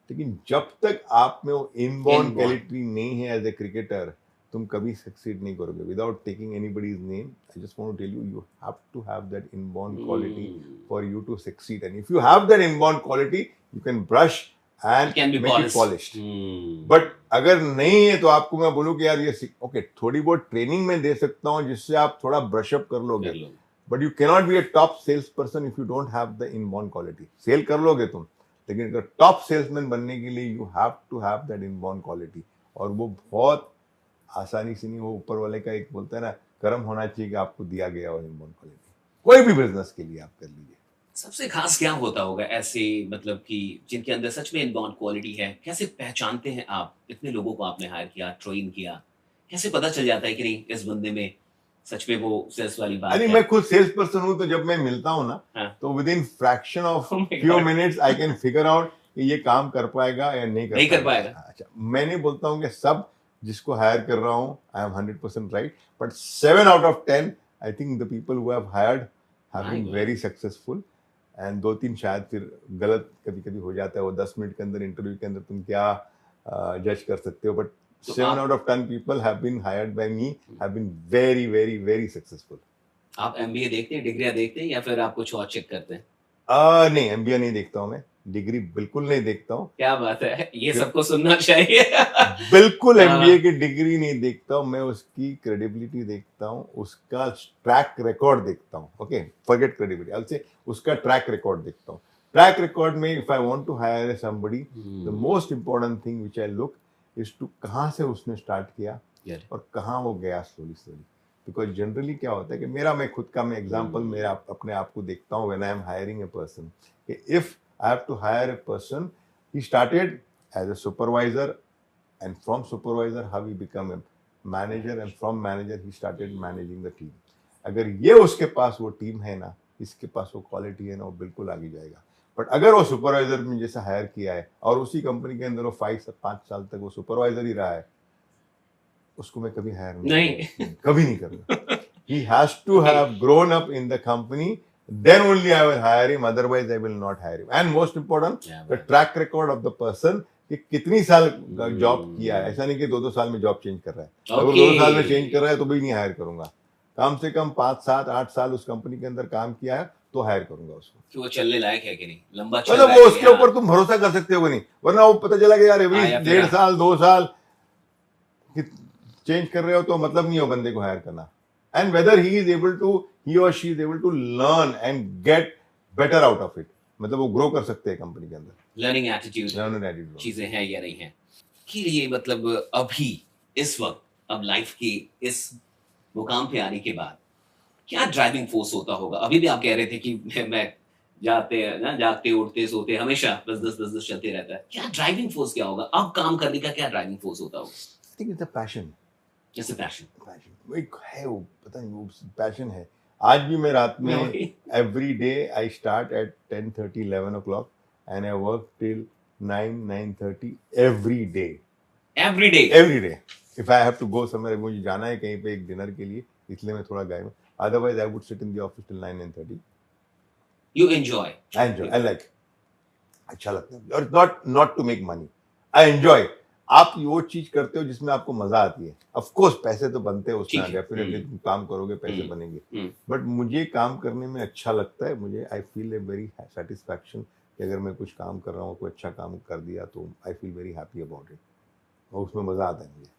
Speaker 1: लेकिन जब तक आप में वो इनबॉर्न
Speaker 2: Inborn.
Speaker 1: क्वालिटी नहीं है एज ए क्रिकेटर, तुम कभी सक्सीड नहीं करोगे। Without taking anybody's name, I just want to tell you, you have to have that inborn quality for you to succeed. And if you have that inborn quality, you can brush
Speaker 2: It can be
Speaker 1: and make it
Speaker 2: polished.
Speaker 1: Polished. But अगर नहीं है तो आपको मैं बोलूँ कि यार ये ओके, थोड़ी बहुत ट्रेनिंग में दे सकता हूँ जिससे आप थोड़ा ब्रश अप कर लोगे, but you cannot be a top sales person if you don't have the inborn quality. Sell कर लोगे तुम, लेकिन अगर टॉप सेल्समैन बनने के लिए you have to have that inborn quality. और वो बहुत आसानी से नहीं, वो ऊपर वाले का एक बोलता है ना, कर्म होना चाहिए कि आपको दिया गया हो इनबॉर्न क्वालिटी। कोई भी बिजनेस के लिए आप कर लीजिए।
Speaker 2: सबसे खास क्या होता होगा ऐसे, मतलब कि जिनके अंदर सच में इनबॉर्न क्वालिटी है? कैसे पहचानते हैं आप? इतने लोगों को आपने हायर किया, ट्रेन किया, कैसे पता चल जाता है कि नहीं इस बंदे में सच में वो सेल्स वाली बात
Speaker 1: अरे
Speaker 2: है?
Speaker 1: मैं खुद सेल्स पर्सन हूँ, तो जब मैं मिलता हूँ ना,
Speaker 2: हाँ।
Speaker 1: तो with in fraction of
Speaker 2: Oh my
Speaker 1: few
Speaker 2: God.
Speaker 1: Minutes I can figure out कि ये काम कर पाएगा या नहीं
Speaker 2: नहीं कर पाएगा।
Speaker 1: अच्छा, मैं नहीं बोलता हूँ कि सब जिसको हायर कर रहा हूँ I am 100% right, but 7 out of 10 I think the people who have hired have
Speaker 2: My
Speaker 1: been
Speaker 2: God.
Speaker 1: Very successful. And 2-3 शायद फिर गलत कभी कभी हो जाता है, वो 10 मिनट के अंदर इंटरव्यू के अंदर तुम क्या जज कर सकते हो, बट
Speaker 2: तो
Speaker 1: 7
Speaker 2: आप-
Speaker 1: out of 10 people have been hired by me have been very very very successful.
Speaker 2: आप एमबीए देखते हैं, डिग्रियां देखते हैं, या फिर आप कुछ और चेक करते हैं?
Speaker 1: नहीं, एमबीए नहीं देखता हूँ मैं, डिग्री बिल्कुल नहीं देखता हूँ,
Speaker 2: क्या बात है, ये सबको सुनना चाहिए।
Speaker 1: बिल्कुल
Speaker 2: हाँ।
Speaker 1: एमबीए की डिग्री नहीं देखता हूँ मैं, उसकी क्रेडिबिलिटी देखता हूँ, उसका ट्रैक रिकॉर्ड देखता हूँ। ओके, फॉरगेट क्रेडिबिलिटी, आई से उसका ट्रैक रिकॉर्ड देखता हूँ। ट्रैक रिकॉर्ड में if I want to hire somebody, the most important thing which I look is to कहाँ से उसने स्टार्ट किया और कहाँ वो गया स्लोली स्लोली। बिकॉज जनरली क्या होता है कि मैं खुद का मैं एग्जांपल मेरा अपने आप को देखता हूँ when I am hiring a person, कि if I have to hire a person, he started as a supervisor, and from supervisor how he become a manager, and from manager he started managing the team, अगर ये उसके पास वो team है ना, इसके पास वो quality है ना, वो बिल्कुल आगे जाएगा। बट अगर वो सुपरवाइजर में जैसा हायर किया है और उसी कंपनी के अंदर वो 5 साल तक वो सुपरवाइजर ही रहा है, उसको मैं कभी हायर नहीं करूंगा, कभी नहीं करूंगा। He has to have grown up in the company, then only I will hire him, otherwise I will not hire him. And most important, the track record of the person कि कितनी साल job किया है। ऐसा नहीं कि 2-2 साल में जॉब चेंज कर रहा है। अगर 2 साल में चेंज कर रहा है तो भी नहीं हायर करूंगा। कम से कम 5, 7, 8 साल उस कंपनी के अंदर काम किया है तो हायर करूंगा उसको,
Speaker 2: कि वो चलने लायक है कि नहीं, लंबा चल
Speaker 1: मतलब
Speaker 2: रहा
Speaker 1: वो
Speaker 2: है
Speaker 1: उसके ऊपर तुम भरोसा कर सकते हो कि नहीं। वरना वो पता चला कि यार एवरी 1.5 साल 2 साल चेंज कर रहे हो तो मतलब नहीं हो बंदे को हायर करना। And whether he or she is able to learn and get better out of it, मतलब वो ग्रो कर सकते हैं कंपनी के अंदर।
Speaker 2: लर्निंग एटीट्यूड
Speaker 1: चीजें
Speaker 2: चीजें हैं या नहीं है कि ये मतलब अभी इस वक्त अब लाइफ की इस मुकाम पे आने के बाद क्या ड्राइविंग फोर्स होता होगा? अभी भी आप कह रहे थे कि मैं जागते उठते सोते हमेशा बस दस चलते रहता है। क्या ड्राइविंग फोर्स क्या होगा अब काम करने का? क्या ड्राइविंग फोर्स होता होगा?
Speaker 1: I think it's a passion.
Speaker 2: जैसे पैशन
Speaker 1: वो एक है, वो पता नहीं वो पैशन है। आज भी मैं रात में every day I start at 10:30 11 o'clock and I work till 9-9:30 every day. If I have to go somewhere, मुझे जाना है कहीं पे एक डिनर के लिए, इसलिए मैं थोड़ा गायब हूँ। Otherwise I would sit in the office till 9-9:30।
Speaker 2: You enjoy?
Speaker 1: I like, अच्छा लगता है। और not to make money, I enjoy. आप वो चीज करते हो जिसमें आपको मजा आती है। ऑफ कोर्स पैसे तो बनते हैं उसमें, डेफिनेटली तुम काम करोगे पैसे बनेंगे, बट मुझे काम करने में अच्छा लगता है। मुझे I feel a very satisfaction कि अगर मैं कुछ काम कर रहा हूँ, कोई अच्छा काम कर दिया तो I feel very happy about it, और उसमें मजा आता है मुझे।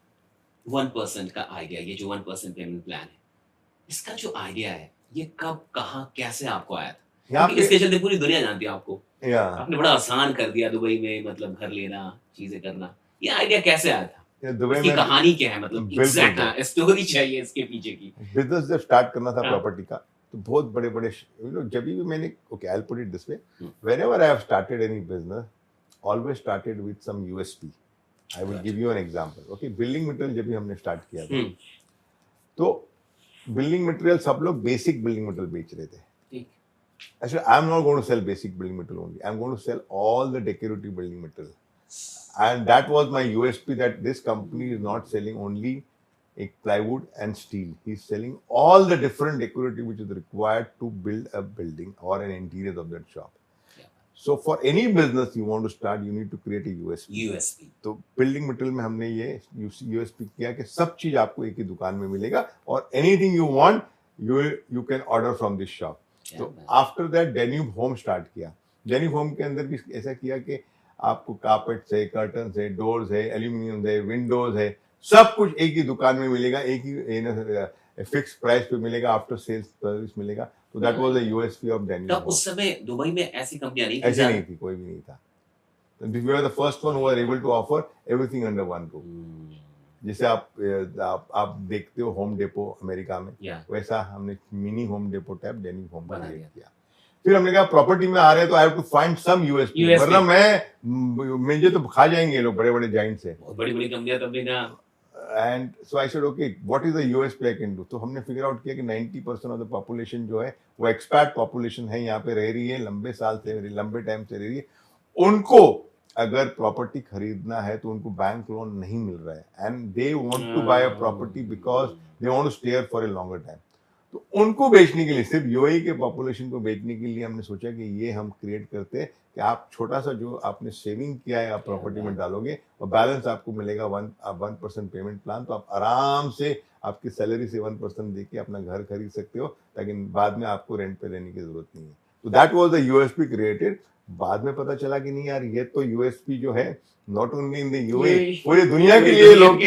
Speaker 2: 1% का आइडिया, ये जो 1% पेमेंट प्लान है, इसका जो आइडिया है ये कब कहाँ कैसे आपको आया था? क्योंकि इसके चलते पूरी दुनिया जानती है आपको। आपने बड़ा आसान कर दिया दुबई में, मतलब घर लेना, चीजें करना। ये आइडिया कैसे आया था? दुबई में कहानी क्या है, मतलब एग्जैक्ट स्टोरी चाहिए इसके पीछे की।
Speaker 1: बिजनेस जब स्टार्ट करना था प्रॉपर्टी का, तो बहुत बड़े बड़े जब भी मैंने, okay I will put it this way, whenever I have started any business, always started with some USP. I will give you an example. Okay, building material जब भी हमने स्टार्ट किया था, तो बिल्डिंग मटेरियल सब लोग बेसिक बिल्डिंग मटेरियल बेच रहे थे। Actually, I'm not going to sell basic building material only. I'm going to sell all the decorative building material. And that was my USP, that this company is not selling only a plywood and steel. He's selling all the different decorative which is required to build a building or an interior of that shop. Yeah. So for any business you want to start, you need to create a USP. तो building material में हमने ये USP किया कि सब चीज आपको एक ही दुकान में मिलेगा, और anything you want, you can order from this shop. तो after that Danube home start किया। डेन्यूब होम के अंदर भी ऐसा किया कि आपको कार्पेट्स है, कर्टन्स है, डोर्स है, एल्यूमिनियम है, विंडोज है, सब कुछ एक ही दुकान में मिलेगा, एक ही फिक्स प्राइस पे मिलेगा, आफ्टर सेल्स सर्विस मिलेगा। तो that was the USP of Danube.
Speaker 2: तब उस समय दुबई में ऐसी कंपनियां नहीं थी,
Speaker 1: ऐसी नहीं थी, कोई भी नहीं था। We were the first one who were able to offer everything under one roof. जैसे आप देखते हो होम डेपो अमेरिका में, वैसा हमने mini home depot type Danube home create किया। फिर हमने कहा प्रॉपर्टी में आ रहे हैं तो I have to find some USP, वरना मुझे तो खा जाएंगे लोग, बड़े बड़े जाइंट्स है,
Speaker 2: बड़ी बड़ी कंपनियां तब भी ना।
Speaker 1: And so I said okay what is the USP I can do. तो हमने फिगर आउट किया कि 90% ऑफ द पॉपुलेशन जो है वो एक्सपैट पॉपुलेशन है, यहाँ पे रह रही है, लंबे टाइम से रह रही है। उनको अगर प्रॉपर्टी खरीदना है तो उनको बैंक लोन नहीं मिल रहा है, and they want to buy a property because they want to stay for a longer time. तो उनको बेचने के लिए, सिर्फ यूएई के पॉपुलेशन को बेचने के लिए हमने सोचा कि ये हम क्रिएट करते हैं कि आप छोटा सा जो आपने सेविंग किया है आप प्रॉपर्टी में डालोगे और बैलेंस आपको मिलेगा 1% पेमेंट प्लान। तो आप आराम से आपकी सैलरी से 1% देके अपना घर खरीद सकते हो, ताकि बाद में आपको रेंट पे रहने की जरूरत नहीं है। तो that was the USP created. बाद में पता चला कि नहीं यार, ये तो यूएसपी जो है not only in the UAE, पूरी दुनिया के लिए लोग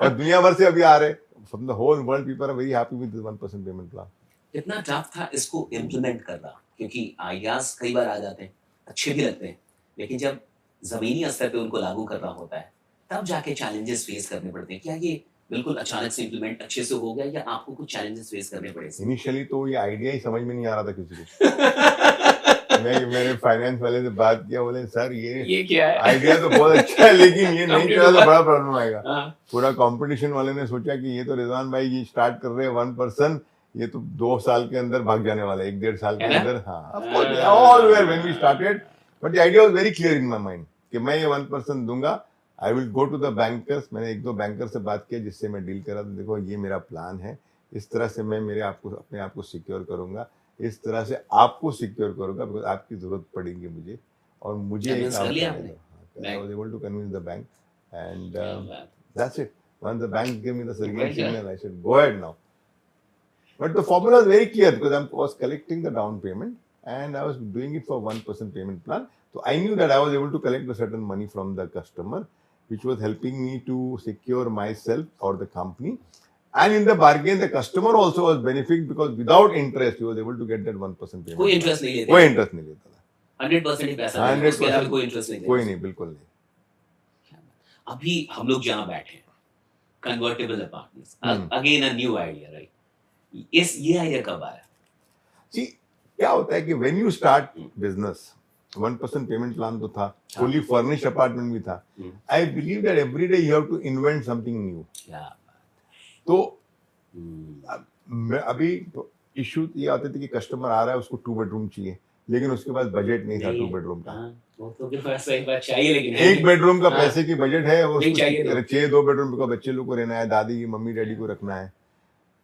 Speaker 1: और दुनिया भर से अभी आ रहे, from the whole world people are very happy with this 1% payment plan.
Speaker 2: कितना टफ था इसको इम्प्लीमेंट करना, क्योंकि आइडियाज कई बार आ जाते हैं, अच्छे भी लगते हैं, लेकिन जब जमीनी स्तर पे उनको लागू करना होता है तब जाके चैलेंजेस फेस करने पड़ते हैं। क्या ये बिल्कुल अचानक से इम्प्लीमेंट अच्छे से हो गया या आपको कुछ चैलेंजेस फेस करने पड़े?
Speaker 1: इनिशियली तो ये आइडिया ही समझ में नहीं आ रहा था किसी को। मैंने फाइनेंस वाले से बात किया, बोले सर ये क्या है, आइडिया तो बहुत अच्छा है लेकिन ये नहीं चला तो बड़ा प्रॉब्लम आएगा। पूरा कंपटीशन वाले ने सोचा कि ये तो रिजवान भाई ये स्टार्ट कर रहे हैं 1%, ये तो 2 साल के अंदर भाग जाने वाला है, 1-1.5 साल के
Speaker 2: है ना?
Speaker 1: अंदर। हाँ, of course, all were when we started, but the idea was very clear in my mind कि मैं ये 1% दूंगा, I will go to the bankers। मैंने 1-2 बैंकर से बात किया जिससे मैं डील करा, तो देखो ये मेरा प्लान है, इस तरह से मैं अपने आप को सिक्योर करूंगा, इस तरह से आपको सिक्योर करूंगा, बिकॉज आपकी जरूरत पड़ेगी मुझे, और मुझे
Speaker 2: Convince कर लिया
Speaker 1: करने
Speaker 2: आपने?
Speaker 1: दो। I was able to convince the bank, and
Speaker 2: क्या बात।
Speaker 1: that's it. Once the bank gave me the
Speaker 2: Well
Speaker 1: Sergey
Speaker 2: done.
Speaker 1: signal, I said, go ahead now. But the formula was very clear because I was collecting the down payment and I was doing it for 1% payment plan. So I knew that I was able to collect a certain money from the customer, which was helping me to secure myself or the company. And in the bargain, the customer also was benefiting because without interest, he was able to get that 1% payment.
Speaker 2: कोई interest नहीं लेते,
Speaker 1: कोई interest नहीं लेता था,
Speaker 2: 100% ही पैसा देते, उसके अलावा कोई इंटरेस्ट नहीं
Speaker 1: कोई
Speaker 2: देते।
Speaker 1: नहीं, बिल्कुल नहीं।
Speaker 2: अभी हम लोग जहाँ बैठे हैं, convertible apartments,
Speaker 1: hmm.
Speaker 2: Again a new idea, right? ये आइडिया कब आया?
Speaker 1: See, क्या होता है कि when you start business, 1% payment plan तो था, fully furnished apartment भी था। I believe that every day you have to invent something new।
Speaker 2: क्या
Speaker 1: तो अभी इशू ये आते थे कि कस्टमर आ रहा है, उसको 2 बेडरूम चाहिए, लेकिन उसके पास बजट नहीं था 2 बेडरूम का।
Speaker 2: वो तो फिर फर्स्ट सही बात चाहिए, लेकिन
Speaker 1: 1 बेडरूम का पैसे की बजट है, और
Speaker 2: नहीं चाहिए तो।
Speaker 1: चाहिए 2 बेडरूम का, बच्चे लोग को रहना है, दादी की मम्मी डैडी को रखना है।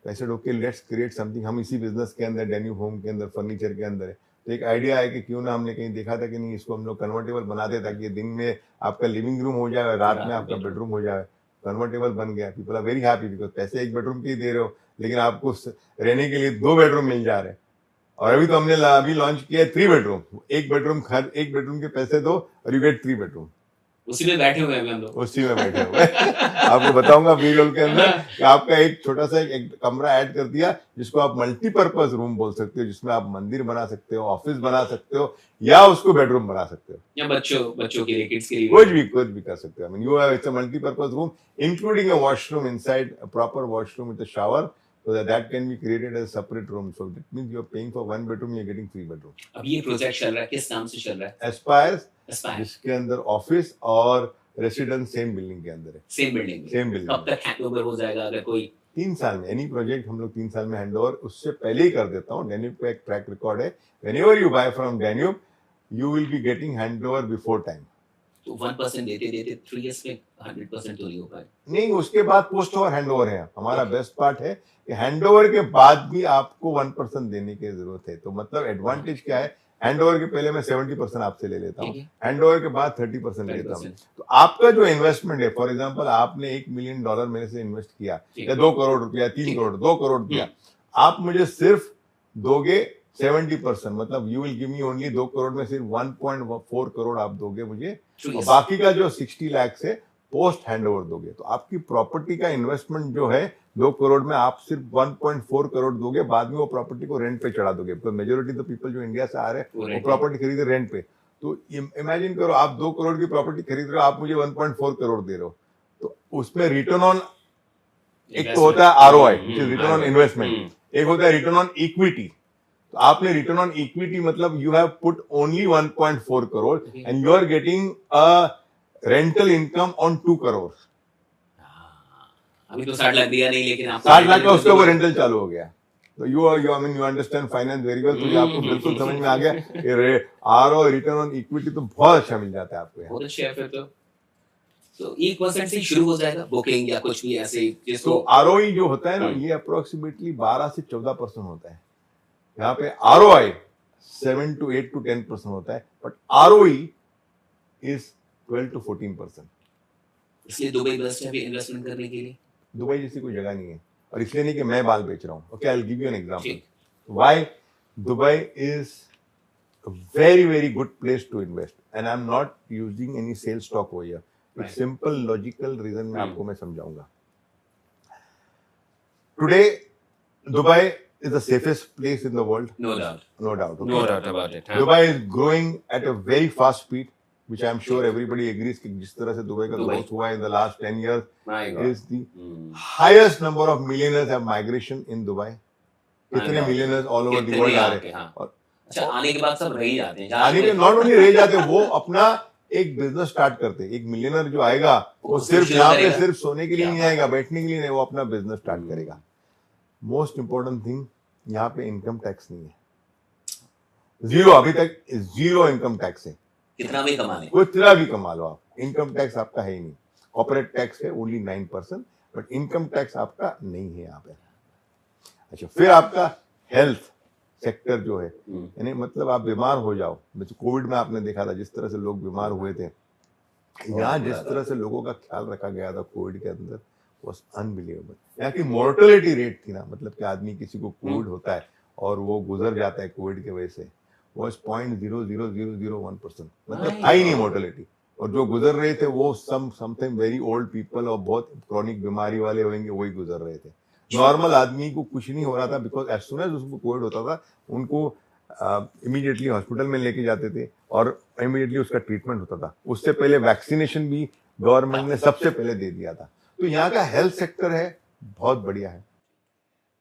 Speaker 1: ऐसे ओके, लेट्स क्रिएट समथिंग। हम इसी बिजनेस के अंदर, डेन्यू होम के अंदर, फर्नीचर के अंदर है, तो एक आइडिया है कि क्यों ना, हमने कहीं देखा था कि नहीं, इसको हम लोग कन्वर्टेबल बना दे ताकि दिन में आपका लिविंग रूम हो जाए, रात में आपका बेडरूम हो जाए। कन्वर्टेबल बन गया, people are very happy because पैसे 1 बेडरूम के ही दे रहे हो, लेकिन आपको रहने के लिए 2 बेडरूम मिल जा रहे हैं। और अभी तो हमने अभी लॉन्च किया है 3 बेडरूम। 1 बेडरूम के पैसे दो और यू गेट 3 बेडरूम।
Speaker 2: उसी में बैठे हुए हैं हम लोग,
Speaker 1: उसी में बैठे हुए आपको बताऊंगा वीडियो के अंदर कि आपका एक छोटा सा एक कमरा ऐड कर दिया जिसको आप मल्टीपर्पज रूम बोल सकते हो, जिसमें आप मंदिर बना सकते हो, ऑफिस बना सकते हो, या उसको बेडरूम बना सकते हो,
Speaker 2: या बच्चों के लिए, किड्स के लिए,
Speaker 1: कुछ भी कर सकते हो। I mean, you have, it's a multi-purpose room, including a washroom inside, a proper washroom with a shower, so that can be created as a separate room. So that means you are paying for 1 bedroom, you are getting 3 bedroom.
Speaker 2: अब ये project चल रहा है, किस नाम से चल रहा है?
Speaker 1: Aspires,
Speaker 2: Aspire,
Speaker 1: जिसके अंदर ऑफिस और रेसिडेंस सेम बिल्डिंग के अंदर है,
Speaker 2: सेम बिल्डिंग में।
Speaker 1: Same building.
Speaker 2: कब तक हैंडओवर हो जाएगा? अगर कोई
Speaker 1: 3 साल में, एनी प्रोजेक्ट हम लोग 3 साल में हैंडओवर उससे पहले ही कर देता हूँ। डेन्यूब पे एक ट्रैक रिकॉर्ड है, whenever you buy from Danube you will be getting handover before time.
Speaker 2: तो 1% देते 3 इयर्स में 100% तो नहीं हो पाए।
Speaker 1: नहीं, उसके बाद पोस्ट ओवर हैंडओवर है। हमारा बेस्ट पार्ट है कि हैंडओवर के बाद भी आपको 1% देने की जरूरत है। तो मतलब एडवांटेज क्या है, हैंडओवर के पहले मैं 70% आपसे ले लेता हूँ, हैंडओवर के बाद 30% लेता हूँ। तो आपका जो इन्वेस्टमेंट है, फॉर एग्जांपल आपने $1 मिलियन मेरे से इन्वेस्ट किया, या 2 करोड़ रुपया, 3 करोड़, 2 करोड़ दिया, आप मुझे सिर्फ दोगे 70%, मतलब you will give me only 2 crore में सिर्फ 1.4 करोड़ आप दोगे मुझे, और बाकी का जो 60 लाख से पोस्ट हैंडओवर दोगे। तो आपकी प्रॉपर्टी का इन्वेस्टमेंट जो है 2 करोड़ में आप सिर्फ 1.4 करोड़ दोगे, बाद में वो प्रॉपर्टी को रेंट पे चढ़ा दोगे। तो मेजोरिटी तो पीपल जो इंडिया से आ रहे हैं वो प्रॉपर्टी खरीदे रेंट पे। तो इमेजिन करो, आप 2 करोड़ की प्रॉपर्टी खरीद रहे हो, आप मुझे 1.4 करोड़ दे रहे हो, तो उसमें रिटर्न ऑन, एक तो होता है ROI, रिटर्न ऑन इन्वेस्टमेंट, एक होता है रिटर्न ऑन इक्विटी। तो आपने रिटर्न ऑन इक्विटी मतलब you have put only 1.4 crore and you are getting a rental income on 2 crore.
Speaker 2: अभी तो 60 लाख दिया नहीं, लेकिन आप
Speaker 1: 60 लाख का उसका वो रेंटल चालू हो गया। तो you understand finance very well, तो आपको बिल्कुल समझ में आ गया ROI, रिटर्न ऑन इक्विटी तो बहुत अच्छा मिल जाता है आपको।
Speaker 2: बहुत अच्छे है फिर तो 1% से शुरू हो जाएगा बुकिंग या कुछ भी ऐसे जिसको।
Speaker 1: तो ROI जो होता है ना, ये अप्रोक्सीमेटली 12 से 14% होता है। यहाँ पे ROI 7 to 8 to 10% होता है, बट ROE इज 12 to 14%।
Speaker 2: इसलिए दुबई बेस्ट है इन्वेस्टमेंट करने के लिए।
Speaker 1: दुबई जैसी कोई जगह नहीं है, और इसलिए नहीं कि मैं बाल बेच रहा हूँ। Okay, I will give you an example why Dubai is a very very good place to invest, and I'm not using any sales talk over here. It's simple logical reason मैं आपको मैं समझाऊंगा। Today Dubai is the safest place in the world.
Speaker 2: No doubt.
Speaker 1: No doubt. Okay?
Speaker 2: No doubt about it.
Speaker 1: Dubai is growing at a very fast speed, which I'm sure everybody agrees कि जिस तरह से Dubai का growth हुआ in the last 10 years is the highest number of millionaires have migration in Dubai. कितने millionaires all over the world आ रहे हैं, और
Speaker 2: अच्छा आने के बाद सब रह जाते हैं,
Speaker 1: आने के नॉट ओनली रह जाते हैं, वो अपना एक बिजनेस स्टार्ट करते हैं। एक मिलियनर जो आएगा वो सिर्फ यहाँ पे सिर्फ सोने के लिए नहीं आएगा, बैठने के लिए नहीं, वो अपना बिजनेस स्टार्ट करेगा। मोस्ट इंपॉर्टेंट थिंग, यहाँ पे इनकम टैक्स नहीं है, जीरो, अभी तक जीरो इनकम टैक्स है।
Speaker 2: कितना भी कमा लें,
Speaker 1: कितना भी कमा लो आप, इनकम टैक्स आपका है ही नहीं। कॉर्पोरेट टैक्स है ओनली 9%, बट इनकम टैक्स आपका नहीं है यहाँ पे। अच्छा, फिर आपका हेल्थ सेक्टर जो है, यानी मतलब आप बीमार हो जाओ, कोविड में आपने देखा था जिस तरह से लोग बीमार हुए थे, यहाँ जिस तरह से लोगों का ख्याल रखा गया था कोविड के अंदर, वॉज अनबिलीवेबल। यहाँ की मोर्टेलिटी रेट थी ना, मतलब कि आदमी किसी को कोविड होता है और वो गुजर जाता है कोविड की वजह से, वॉज 0.00001%, मतलब था ही नहीं मोर्टेलिटी। और जो गुजर रहे थे वो समथिंग वेरी ओल्ड पीपल और बहुत क्रॉनिक बीमारी वाले होंगे, वही गुजर रहे थे। नॉर्मल आदमी को कुछ नहीं हो रहा था, बिकॉज एज सुन एज उसको कोविड होता था उनको इमीडिएटली हॉस्पिटल में लेके जाते थे और इमीडिएटली उसका ट्रीटमेंट होता था। उससे पहले वैक्सीनेशन भी गवर्नमेंट ने सबसे पहले दे दिया था। तो यहाँ का हेल्थ सेक्टर है बहुत बढ़िया है।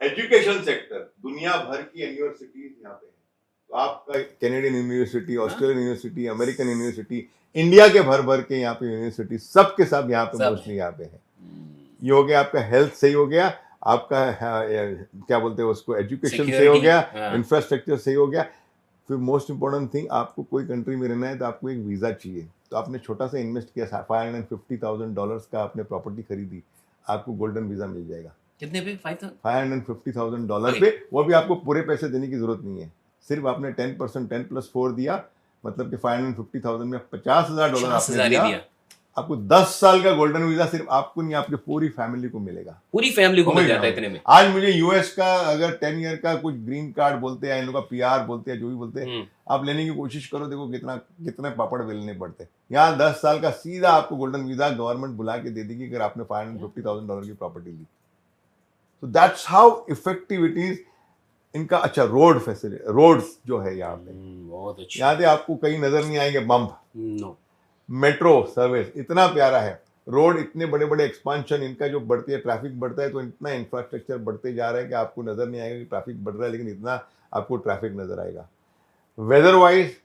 Speaker 1: एजुकेशन सेक्टर, दुनिया भर की यूनिवर्सिटीज यहाँ पे है। तो आपका Canadian university, Australian university, American university, India के भर के यहाँ पे यूनिवर्सिटी, सबके सब यहाँ पे मोस्टली यहाँ पे है। ये हो गया आपका हेल्थ सही हो गया, आपका क्या बोलते हैं उसको, एजुकेशन सही हो गया, इंफ्रास्ट्रक्चर सही हो गया। फिर मोस्ट इंपॉर्टेंट थिंग, आपको कोई कंट्री में रहना है तो आपको एक वीजा चाहिए। तो आपने छोटा सा इन्वेस्ट किया, $550,000 का आपने प्रॉपर्टी खरीदी, आपको गोल्डन वीजा मिल जाएगा।
Speaker 2: कितने पे?
Speaker 1: $550,000 पे। वो भी आपको पूरे पैसे देने की जरूरत नहीं है, सिर्फ आपने 10%, 10+4 दिया, मतलब कि 550,000 में $50,000 आपने दिया, आपको 10 साल का गोल्डन वीजा सिर्फ आपको नहीं, आपकी पूरी फैमिली को मिलेगा।
Speaker 2: पूरी फैमिली को मिल जाता है इतने में।
Speaker 1: आज मुझे यूएस का अगर 10 ईयर का कुछ ग्रीन कार्ड बोलते हैं, इन लोगों का पीआर बोलते हैं, जो भी बोलते हैं, आप लेने की कोशिश करो, देखो कितने पापड़ बेलने पड़ते हैं। यहाँ 10 साल का सीधा आपको गोल्डन वीजा गवर्नमेंट बुला के दे देगी अगर आपने $550,000 की प्रॉपर्टी ली। तो that's how effective it is इनका। अच्छा, रोड फैसिलिटी, रोड्स जो है यहाँ पे
Speaker 2: बहुत अच्छी,
Speaker 1: यहाँ से आपको कहीं नजर नहीं आएंगे बम्प।
Speaker 2: नो,
Speaker 1: मेट्रो सर्विस इतना प्यारा है, रोड इतने बड़े बड़े एक्सपांशन, इनका जो बढ़ती है, ट्रैफिक बढ़ता है तो इतना इंफ्रास्ट्रक्चर बढ़ते जा रहा है कि आपको नजर नहीं आएगा कि ट्रैफिक बढ़ रहा है, लेकिन इतना आपको ट्रैफिक नजर आएगा। Weather wise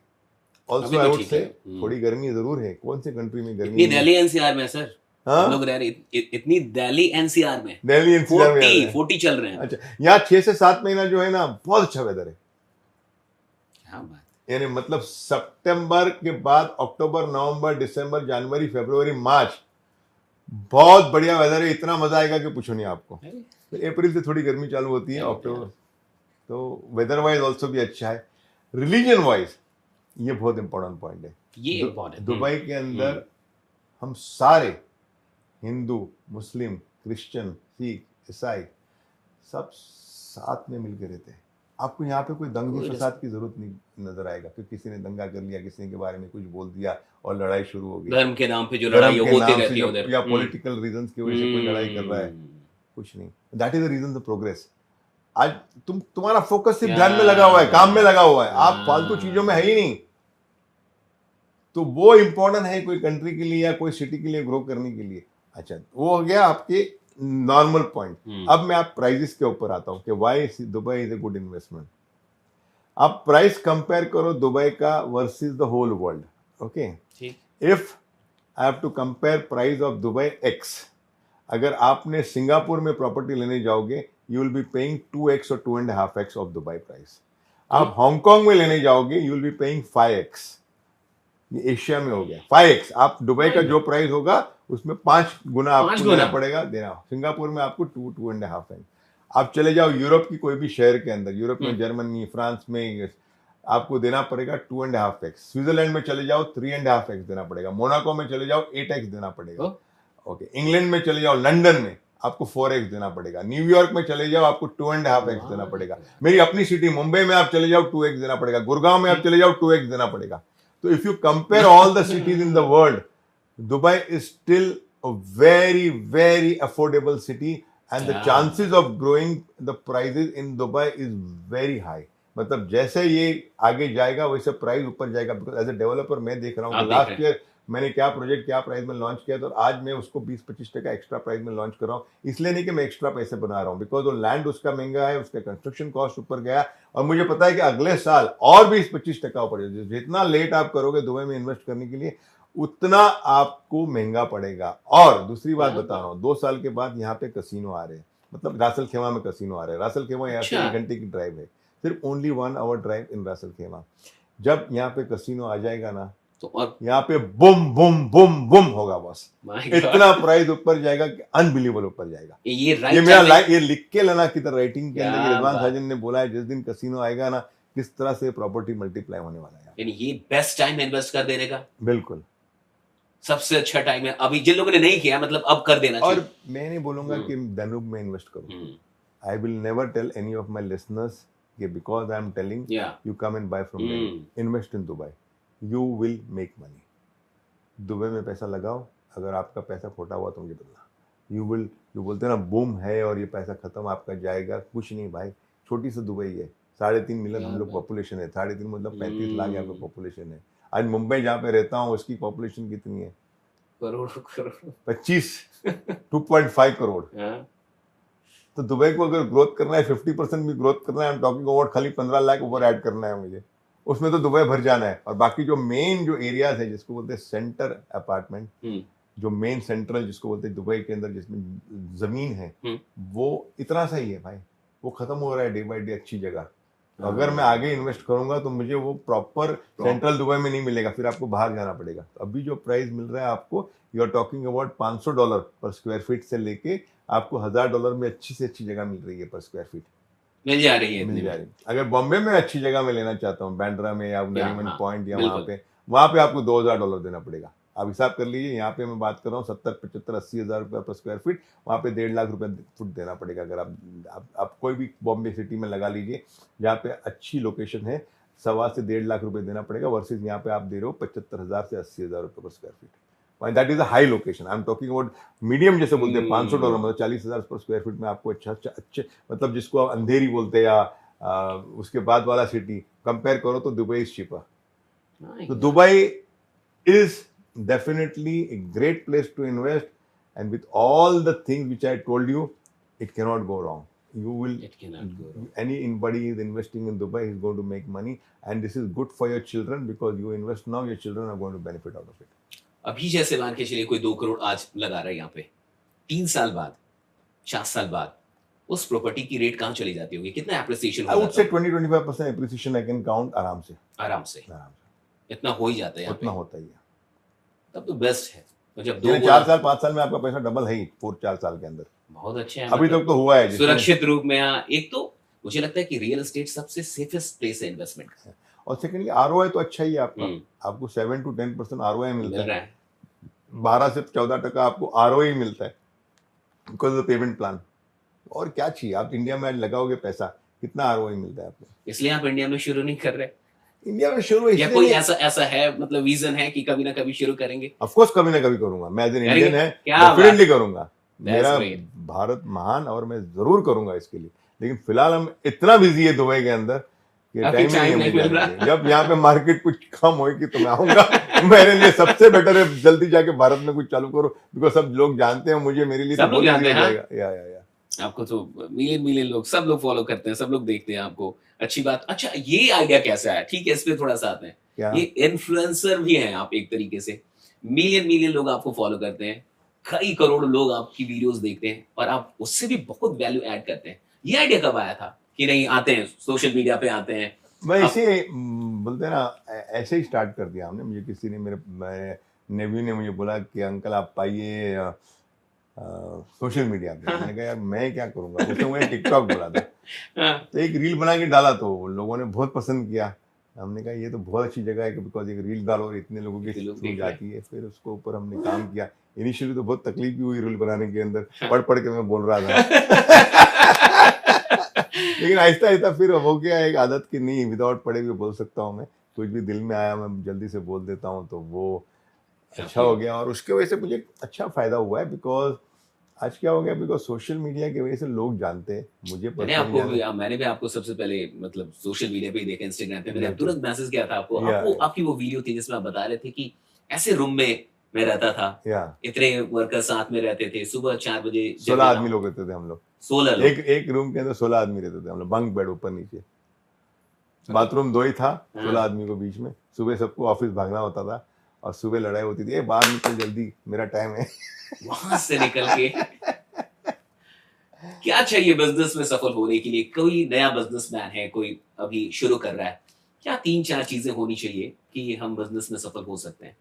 Speaker 1: also I would say थोड़ी गर्मी जरूर है। कौन सी कंट्री में गर्मी?
Speaker 2: दिल्ली एनसीआर में सर,
Speaker 1: हाँ?
Speaker 2: लोग रह रहे इतनी दिल्ली एनसीआर में,
Speaker 1: दिल्ली एनसीआर में
Speaker 2: 40 चल रहे हैं।
Speaker 1: अच्छा, यहाँ 6 से 7 महीना जो है ना बहुत अच्छा वेदर है।
Speaker 2: क्या बात,
Speaker 1: यानी मतलब सितंबर के बाद अक्टूबर, नवंबर, दिसंबर, जनवरी, फरवरी, मार्च बहुत बढ़िया वेदर है, इतना मजा आएगा कि पूछो नहीं आपको। तो अप्रैल से थोड़ी गर्मी चालू होती है, अक्टूबर, तो वेदर वाइज ऑल्सो भी अच्छा है। रिलीजन वाइज ये बहुत इंपॉर्टेंट पॉइंट है।
Speaker 2: ये
Speaker 1: दुबई के अंदर हम सारे हिंदू, मुस्लिम, क्रिश्चियन, सिख, ईसाई सब साथ में मिलकर रहते हैं। आपको यहाँ पे कोई दंगे फसाद की जरूरत नहीं नजर आएगा कि किसी ने दंगा कर लिया, किसी के बारे में कुछ बोल दिया और लड़ाई शुरू हो गई।
Speaker 2: धर्म के नाम पे जो लड़ाई होती रहती है उधर,
Speaker 1: या पॉलिटिकल रीजंस की वजह से कोई लड़ाई कर रहा है, कुछ नहीं। That is the reason the progress. आज तुम्हारा फोकस सिर्फ ध्यान में लगा हुआ है, काम में लगा हुआ है, आप फालतू चीजों में है ही नहीं। तो वो इंपॉर्टेंट है कोई कंट्री के लिए या कोई सिटी के लिए ग्रो करने के लिए। अच्छा, वो हो गया आपके नॉर्मल पॉइंट। अब मैं आप प्राइसेस के ऊपर आता हूं कि why Dubai is a good investment. आप प्राइस कंपेयर करो दुबई का versus the whole world. Okay, if I have to compare price of Dubai x, अगर आपने सिंगापुर में प्रॉपर्टी लेने जाओगे you will be paying 2x और 2.5x ऑफ दुबई प्राइस। आप हांगकांग में लेने जाओगे you will be paying 5x। ये एशिया में हो गया 5x। आप दुबई का जो प्राइस होगा उसमें 5 गुना आपको देना पड़ेगा देना। सिंगापुर में आपको 2.5x। आप चले जाओ यूरोप की कोई भी शहर के अंदर, यूरोप में जर्मनी, फ्रांस में आपको देना पड़ेगा 2.5x। स्विट्जरलैंड में चले जाओ 3.5x देना पड़ेगा। मोनाको में चले जाओ 8x देना पड़ेगा। ओके, इंग्लैंड में चले जाओ, लंदन में आपको 4x देना पड़ेगा। न्यूयॉर्क में चले जाओ आपको 2.5x देना पड़ेगा। मेरी अपनी सिटी मुंबई में आप चले जाओ 2x देना पड़ेगा। गुड़गांव में आप चले जाओ 2x देना पड़ेगा। तो if you compare all the cities in the world, Dubai is still a very very affordable city and the chances of growing the prices in Dubai is very high. मतलब जैसे ये आगे जाएगा वैसे प्राइस ऊपर जाएगा। बिकॉज एज ए डेवलपर मैं देख रहा हूँ लास्ट ईयर मैंने क्या प्रोजेक्ट क्या प्राइस में लॉन्च किया, तो आज मैं उसको 20-25% एक्स्ट्रा प्राइस में लॉन्च कर रहा हूँ। इसलिए नहीं कि मैं एक्स्ट्रा पैसे बना रहा हूँ, बिकॉज वो लैंड उसका महंगा है, उसका कंस्ट्रक्शन कॉस्ट ऊपर गया और मुझे पता है कि अगले साल और 20-25% ऊपर जाएगा। जितना लेट आप करोगे दुबई में इन्वेस्ट करने के लिए उतना आपको महंगा पड़ेगा। और दूसरी बात बता रहा हूँ, 2 साल के बाद यहाँ पे कसिनो आ रहे हैं। मतलब रासल खेमा में कसिनो आ रहा है, रासल खेमा यहाँ से
Speaker 2: अच्छा।
Speaker 1: 1 घंटे की ड्राइव है, सिर्फ ओनली 1 आवर ड्राइव इन रासल खेमा। जब यहाँ पे कसिनो आ जाएगा ना,
Speaker 2: तो और
Speaker 1: यहाँ पे बुम बुम बुम बुम होगा बस,
Speaker 2: माय
Speaker 1: इतना
Speaker 2: गॉड,
Speaker 1: प्राइस ऊपर जाएगा कि अनबिलीवेबल ऊपर जाएगा।
Speaker 2: ये
Speaker 1: ये
Speaker 2: राइट
Speaker 1: मेरा
Speaker 2: टाइम
Speaker 1: ये लिख के लेना किधर राइटिंग के अंदर,
Speaker 2: क्या
Speaker 1: कि रिजवान
Speaker 2: बात,
Speaker 1: साजन ने बोला है जिस दिन कसिनो आएगा ना, किस तरह से प्रॉपर्टी मल्टीप्लाई होने वाला है।
Speaker 2: यानी ये बेस्ट टाइम है इन्वेस्ट कर देने का,
Speaker 1: बिल्कुल।
Speaker 2: सबसे अच्छा टाइम है अभी, जिन लोगों ने नहीं किया मतलब अब कर देना
Speaker 1: और
Speaker 2: चाहिए।
Speaker 1: मैं नहीं बोलूंगा कि दानूब में इन्वेस्ट करो,
Speaker 2: हम्म,
Speaker 1: I will never tell any of my listeners कि because I am telling
Speaker 2: या
Speaker 1: you come and buy from Delhi, invest in Dubai, you will make money. Dubai में पैसा लगाओ, अगर आपका पैसा खोटा हुआ तो मुझे बदला। यू विल, जो बोलते हैं ना बूम है और ये पैसा खत्म आपका जाएगा, कुछ नहीं भाई, छोटी सी दुबई है, 3.5 मिलियन हम लोग पॉपुलेशन है, 3.5 मतलब 35 लाख यहाँ पे पॉपुलेशन है। आज मुंबई जहाँ पे रहता हूँ उसकी पॉपुलेशन कितनी है?
Speaker 2: करोड़ करोड़
Speaker 1: 25, 2.5 करोड़।
Speaker 2: हाँ,
Speaker 1: तो दुबई को अगर ग्रोथ करना है, 50% भी ग्रोथ करना है, आई एम टॉकिंग अबाउट खाली 15 लाख ऊपर ऐड करना है मुझे, उसमें तो दुबई भर जाना है। और बाकी जो मेन जो एरियाज है जिसको बोलते हैं सेंटर अपार्टमेंट, जो मेन सेंट्रल जिसको बोलते हैं दुबई के अंदर जिसमें जमीन है, वो इतना सा ही है भाई, वो खत्म हो रहा है डे बाय डे अच्छी जगह। तो अगर मैं आगे इन्वेस्ट करूंगा तो मुझे वो प्रॉपर सेंट्रल दुबई में नहीं मिलेगा, फिर आपको बाहर जाना पड़ेगा। तो अभी जो प्राइस मिल रहा है आपको, यू आर टॉकिंग अबाउट $500 पर स्क्वायर फीट से लेके आपको $1000 में अच्छी से अच्छी जगह मिल रही है पर स्क्वायर फीट,
Speaker 2: मिल जा रही है,
Speaker 1: मिल जा रही है। अगर बॉम्बे में अच्छी जगह में लेना चाहता हूँ, बैंड्रा में या नरीमन
Speaker 2: हाँ,
Speaker 1: पॉइंट या
Speaker 2: बिल्कुल।
Speaker 1: वहाँ पे आपको $2000 देना पड़ेगा। आप हिसाब कर लीजिए, यहाँ पे मैं बात कर रहा हूँ 70, 75, 80 हज़ार रुपये पर स्क्वायर फीट, वहाँ पे 1.5 लाख रुपये फुट देना पड़ेगा। अगर आप कोई भी बॉम्बे सिटी में लगा लीजिए जहाँ पे अच्छी लोकेशन है, 1.25 से 1.5 लाख रुपये देना पड़ेगा, वर्सेज यहाँ पे आप दे रहे हो 75,000 से 80,000 रुपये पर square feet. That is a high location. I am talking about medium, जैसे बोलते हैं $500 मतलब 40,000 पर स्क्वायर फीट में आपको अच्छे मतलब जिसको आप अंधेरी बोलते हैं या उसके बाद वाला सिटी कंपेयर करो तो दुबई इज चीपर। तो Dubai is definitely a great place to invest, and with all the things which I told you, it cannot go wrong.
Speaker 2: It cannot go wrong.
Speaker 1: Anybody is investing in Dubai is going to make money, and this is good for your children because you invest now, your children are going to benefit out of it.
Speaker 2: अभी जैसे मान के चलिए कोई 2 करोड़ आज लगा रहा है यहाँ पे, 3 साल बाद, 4 साल बाद उस प्रॉपर्टी की रेट कहाँ चली जाती होगी, कितना appreciation
Speaker 1: I would say 20-25% appreciation I can count आराम से।
Speaker 2: इतना हो ही जाता है यहाँ पे,
Speaker 1: उतना होता ही है।
Speaker 2: तब तो बेस्ट है। तो जब
Speaker 1: 4 साल 5 साल में आपका पैसा डबल है ही, 4 साल के अंदर
Speaker 2: बहुत अच्छे हैं,
Speaker 1: अभी तक तो हुआ है
Speaker 2: सुरक्षित रूप में। एक तो मुझे लगता है कि रियल एस्टेट सबसे सेफेस्ट प्लेस है इन्वेस्टमेंट,
Speaker 1: और सेकंडली ROI तो अच्छा ही है आपका, आपको 7 to 10% ROI मिलता है, 12 से 14% आपको ROI मिलता है बिकॉज ऑफ पेमेंट प्लान। और क्या चाहिए, आप इंडिया में आज लगाओगे पैसा, कितना ROI मिलता है आपको।
Speaker 2: इसलिए आप इंडिया में शुरू नहीं कर रहे?
Speaker 1: इंडिया में शुरू
Speaker 2: या कोई ऐसा है मतलब विजन है कि कभी ना कभी शुरू करेंगे?
Speaker 1: ऑफ कोर्स कभी ना कभी करूंगा, मैं एज एन इंडियन है डेफिनेटली करूंगा, मेरा भारत महान और मैं जरूर करूंगा इसके लिए। लेकिन फिलहाल हम इतना बिजी है दुबई के अंदर कि टाइम नहीं मिल रहा। जब यहाँ पे मार्केट कुछ कम होगी तो मैं आऊंगा। मेरे लिए सबसे बेटर है जल्दी जाके भारत में कुछ चालू करो, बिकॉज सब लोग जानते हैं मुझे, मेरे लिए
Speaker 2: सब लोग जानते हैं।
Speaker 1: या
Speaker 2: आपको तो मिलियन लोग, सब लोग फॉलो करते हैं, सब लोग देखते हैं आपको, अच्छी बात। अच्छा, ये आइडिया कैसे आया? ठीक है, इस पे थोड़ा सा आते हैं। ये इन्फ्लुएंसर भी हैं आप एक तरीके से, मिलियन लोग आपको फॉलो करते हैं, कई करोड़ लोग आपकी वीडियोस देखते हैं और आप उससे भी बहुत वैल्यू ऐड करते हैं। ये आइडिया कब आया था कि नहीं आते हैं सोशल मीडिया पे आते हैं?
Speaker 1: मैं इसे बोलते हैं ना, ऐसे ही स्टार्ट कर दिया हमने। मुझे किसी ने, मेरे नेव्यू ने मुझे बोला कि अंकल आप पाइए सोशल मीडिया पे। मैंने कहा यार मैं क्या करूंगा, उसने मुझे टिकटॉक बोला था। तो एक रील बना के डाला तो लोगों ने बहुत पसंद किया। हमने कहा ये तो बहुत अच्छी जगह है बिकॉज एक रील डालो और इतने लोगों की थ्रू जाती है। फिर उसको ऊपर हमने काम किया। इनिशियली तो बहुत तकलीफ भी हुई रील बनाने के अंदर, पढ़ के मैं बोल रहा था। लेकिन आहिस्ता आहिस्ता फिर हो गया एक आदत की नहीं, विदाउट पढ़े भी बोल सकता हूँ मैं, कुछ भी दिल में आया मैं जल्दी से बोल देता हूँ, तो वो अच्छा हो गया। और उसके वजह से मुझे अच्छा फायदा हुआ है बिकॉज आज क्या हो गया, बिकॉज सोशल मीडिया की वजह से लोग जानते हैं मुझे।
Speaker 2: मैंने भी आपको सबसे पहले मतलब सोशल मीडिया पे ही देखा, इंस्टाग्राम पे। मैंने तुरंत मैसेज किया था आपको, आपकी वो वीडियो थी जिसमें आप बता रहे थे कि ऐसे रूम में मैं रहता था, इतने वर्कर साथ में रहते थे, सुबह 4 बजे
Speaker 1: 16 आदमी लोग रहते थे हम लोग,
Speaker 2: 16 लोग
Speaker 1: एक रूम के अंदर 16 आदमी रहते थे हम लोग, बंक बेड ऊपर नीचे, बाथरूम 2 ही था, 16 आदमी को बीच में। सुबह सबको ऑफिस भागना होता था और सुबह लड़ाई होती थी, बाहर निकल जल्दी मेरा टाइम है।
Speaker 2: वहां से निकल के क्या चाहिए बिजनेस में सफल होने के लिए? कोई नया बिजनेसमैन है, कोई अभी शुरू कर रहा है, क्या 3-4 चीज़ें होनी चाहिए कि हम बिजनेस में सफल हो सकते हैं?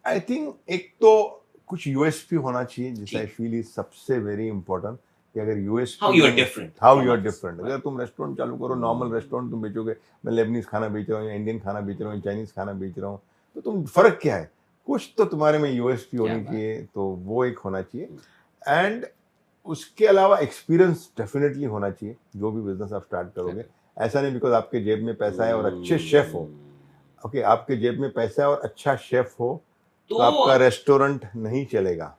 Speaker 1: आई थिंक एक तो कुछ यूएसपी होना चाहिए, जिस आई
Speaker 2: ठीक।
Speaker 1: फील इज सबसे वेरी इंपॉर्टेंट, कि अगर
Speaker 2: हाउ
Speaker 1: यूएसपी
Speaker 2: यू आर
Speaker 1: नहीं,
Speaker 2: different
Speaker 1: how
Speaker 2: from
Speaker 1: you are
Speaker 2: others,
Speaker 1: different. अगर
Speaker 2: राइट?
Speaker 1: तुम रेस्टोरेंट चालू करो, नॉर्मल रेस्टोरेंट तुम बेचोगे, मैं लेबनीज खाना बेच रहा हूँ या इंडियन खाना बेच रहा हूँ, चाइनीज खाना बेच रहा हूँ, तो तुम फर्क क्या है? कुछ तो तुम्हारे में यूएसपी
Speaker 2: क्या
Speaker 1: होनी
Speaker 2: बात
Speaker 1: चाहिए, तो वो एक होना चाहिए।
Speaker 2: है।
Speaker 1: एंड उसके अलावा एक्सपीरियंस डेफिनेटली होना चाहिए, जो भी बिजनेस आप स्टार्ट करोगे।
Speaker 2: करेक्ट।
Speaker 1: ऐसा नहीं बिकॉज आपके जेब में पैसा है और अच्छे शेफ हो, ओके, आपके जेब में पैसा है और अच्छा शेफ हो,
Speaker 2: तो
Speaker 1: तो आपका रेस्टोरेंट नहीं चलेगा।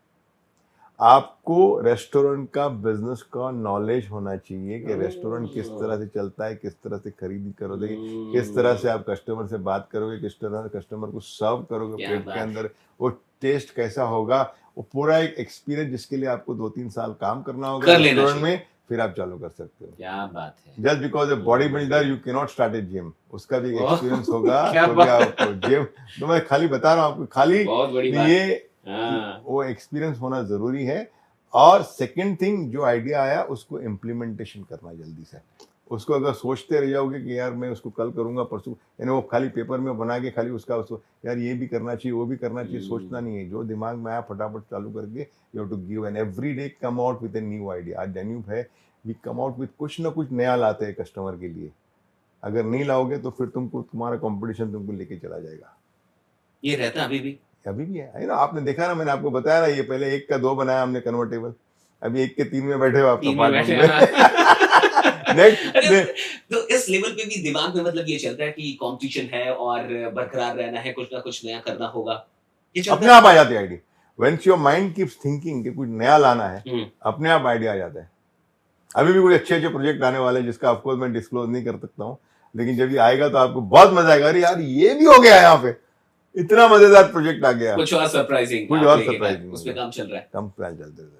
Speaker 1: आपको रेस्टोरेंट का बिजनेस का नॉलेज होना चाहिए कि रेस्टोरेंट किस तरह से चलता है, किस तरह से खरीदी करोगे, किस तरह से आप कस्टमर से बात करोगे, किस तरह से कस्टमर को सर्व करोगे
Speaker 2: क्या
Speaker 1: प्लेट के
Speaker 2: बात है।
Speaker 1: अंदर, वो टेस्ट कैसा होगा, वो पूरा एक एक्सपीरियंस जिसके लिए आपको 2-3 साल काम करना होगा
Speaker 2: कर लेना
Speaker 1: रेस्टोरेंट
Speaker 2: चाहिए।
Speaker 1: में, फिर आप चालू कर सकते हो।
Speaker 2: क्या बात है।
Speaker 1: Just because a body builder you can not start A gym, उसका भी एक
Speaker 2: ओह!
Speaker 1: एक्सपीरियंस होगा,
Speaker 2: क्या
Speaker 1: तो भी
Speaker 2: बात है।
Speaker 1: आपको जिम, तो मैं खाली बता रहा हूँ आपको, खाली
Speaker 2: बहुत बड़ी बात।
Speaker 1: ये
Speaker 2: हाँ।
Speaker 1: वो एक्सपीरियंस होना जरूरी है। और सेकंड थिंग, जो आइडिया आया उसको इम्प्लीमेंटेशन करना जल्दी से। उसको अगर सोचते रह जाओगे कि यार मैं उसको कल करूंगा, परसों, यानी वो खाली पेपर में बना के खाली उसका उसको यार ये भी करना चाहिए, वो भी करना चाहिए, सोचना नहीं है। जो दिमाग में आया फटाफट चालू करके you have to give an every day come out with a new idea. आज डेन्यूब है, वी कम आउट विद कुछ ना कुछ नया लाते हैं कस्टमर के लिए। अगर नहीं लाओगे तो फिर तुमको तुम्हारा कंपटीशन तुमको लेके चला जाएगा।
Speaker 2: ये रहता अभी भी?
Speaker 1: अभी भी है ना, आपने देखा ना, मैंने आपको बताया ना, ये पहले 1 का 2 बनाया हमने कन्वर्टेबल, अभी 1 के 3 में बैठे हो आप
Speaker 2: 3 में बैठे
Speaker 1: अपार्टमेंट
Speaker 2: हैं।
Speaker 1: में। नेक्स्ट
Speaker 2: अरे तो इस लेवल पे भी दिमाग में मतलब ये चलता है कि कॉम्पिटिशन है और बरकरार रहना है, कुछ ना कुछ नया करना होगा। ये चलता
Speaker 1: अपने
Speaker 2: है?
Speaker 1: आप आ जाती है idea, veins your mind keeps thinking कि कुछ नया लाना है,
Speaker 2: हुँ।
Speaker 1: अपने आप आइडिया आ जाता है। अभी भी कुछ अच्छे अच्छे प्रोजेक्ट आने वाले हैं, जिसका ऑफकोर्स मैं डिस्क्लोज नहीं कर सकता हूँ, लेकिन जब ये आएगा तो आपको बहुत मजा आएगा। अरे यार ये भी हो गया यहाँ पे, इतना मजेदार प्रोजेक्ट आ गया,
Speaker 2: कुछ और सरप्राइजिंग
Speaker 1: कुछ
Speaker 2: आप
Speaker 1: और
Speaker 2: लेके गए,
Speaker 1: सरप्राइजिंग हो
Speaker 2: उस पे
Speaker 1: गया।
Speaker 2: काम चल रहा है।
Speaker 1: कम प्यार चलते थे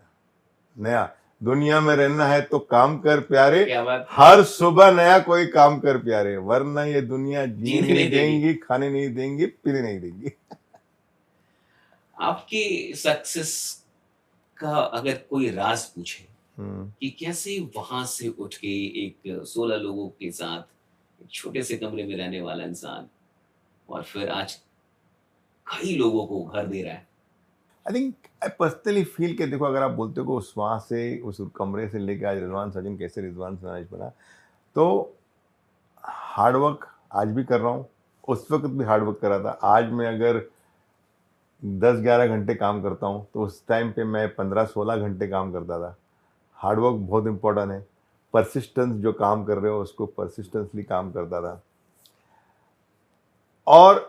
Speaker 1: नया, दुनिया में रहना है तो काम कर प्यारे,
Speaker 2: क्या बात है।
Speaker 1: हर सुबह नया कोई काम कर प्यारे, वरना ये दुनिया जीने
Speaker 2: जीने
Speaker 1: नहीं
Speaker 2: नहीं देगी।
Speaker 1: देंगी, खाने नहीं देंगी, पीने नहीं देंगी।
Speaker 2: आपकी सक्सेस का अगर कोई राज पूछे
Speaker 1: हम्म,
Speaker 2: कि कैसे वहां से उठ के एक 16 लोगों के साथ एक छोटे से कमरे में रहने वाला इंसान और फिर आज कई लोगों को घर दे रहा है।
Speaker 1: I think I personally feel के देखो, अगर आप बोलते हो कि उस वहाँ से उस कमरे से लेके आज रिजवान सचिन कैसे रिजवान सचिन बना, तो हार्ड वर्क आज भी कर रहा हूँ, उस वक्त भी हार्ड वर्क कर रहा था। आज मैं अगर 10-11 घंटे काम करता हूँ, तो उस टाइम पे मैं 15-16 घंटे काम करता था। हार्ड वर्क बहुत इंपॉर्टेंट है, परसिस्टेंस, जो काम कर रहे हो उसको परसिस्टेंसली काम करता था। और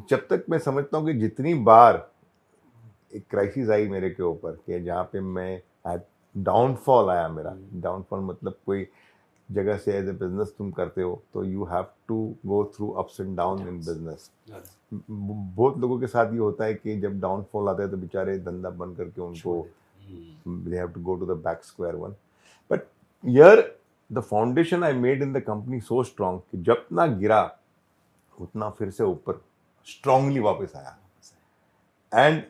Speaker 1: जब तक मैं समझता हूँ कि जितनी बार एक क्राइसिस आई मेरे के ऊपर, कि जहाँ पे मैं डाउनफॉल आया मेरा, डाउनफॉल मतलब कोई जगह से एज ए बिजनेस तुम करते हो तो you have to go through ups and down in business. बहुत लोगों के साथ ये होता है कि जब डाउनफॉल आता है तो बेचारे धंधा बंद करके उनको they have to go to the back square one. But here the foundation I made in the company so strong कि जब ना गिरा उतना फिर से ऊपर स्ट्रांगली वापस आया। एंड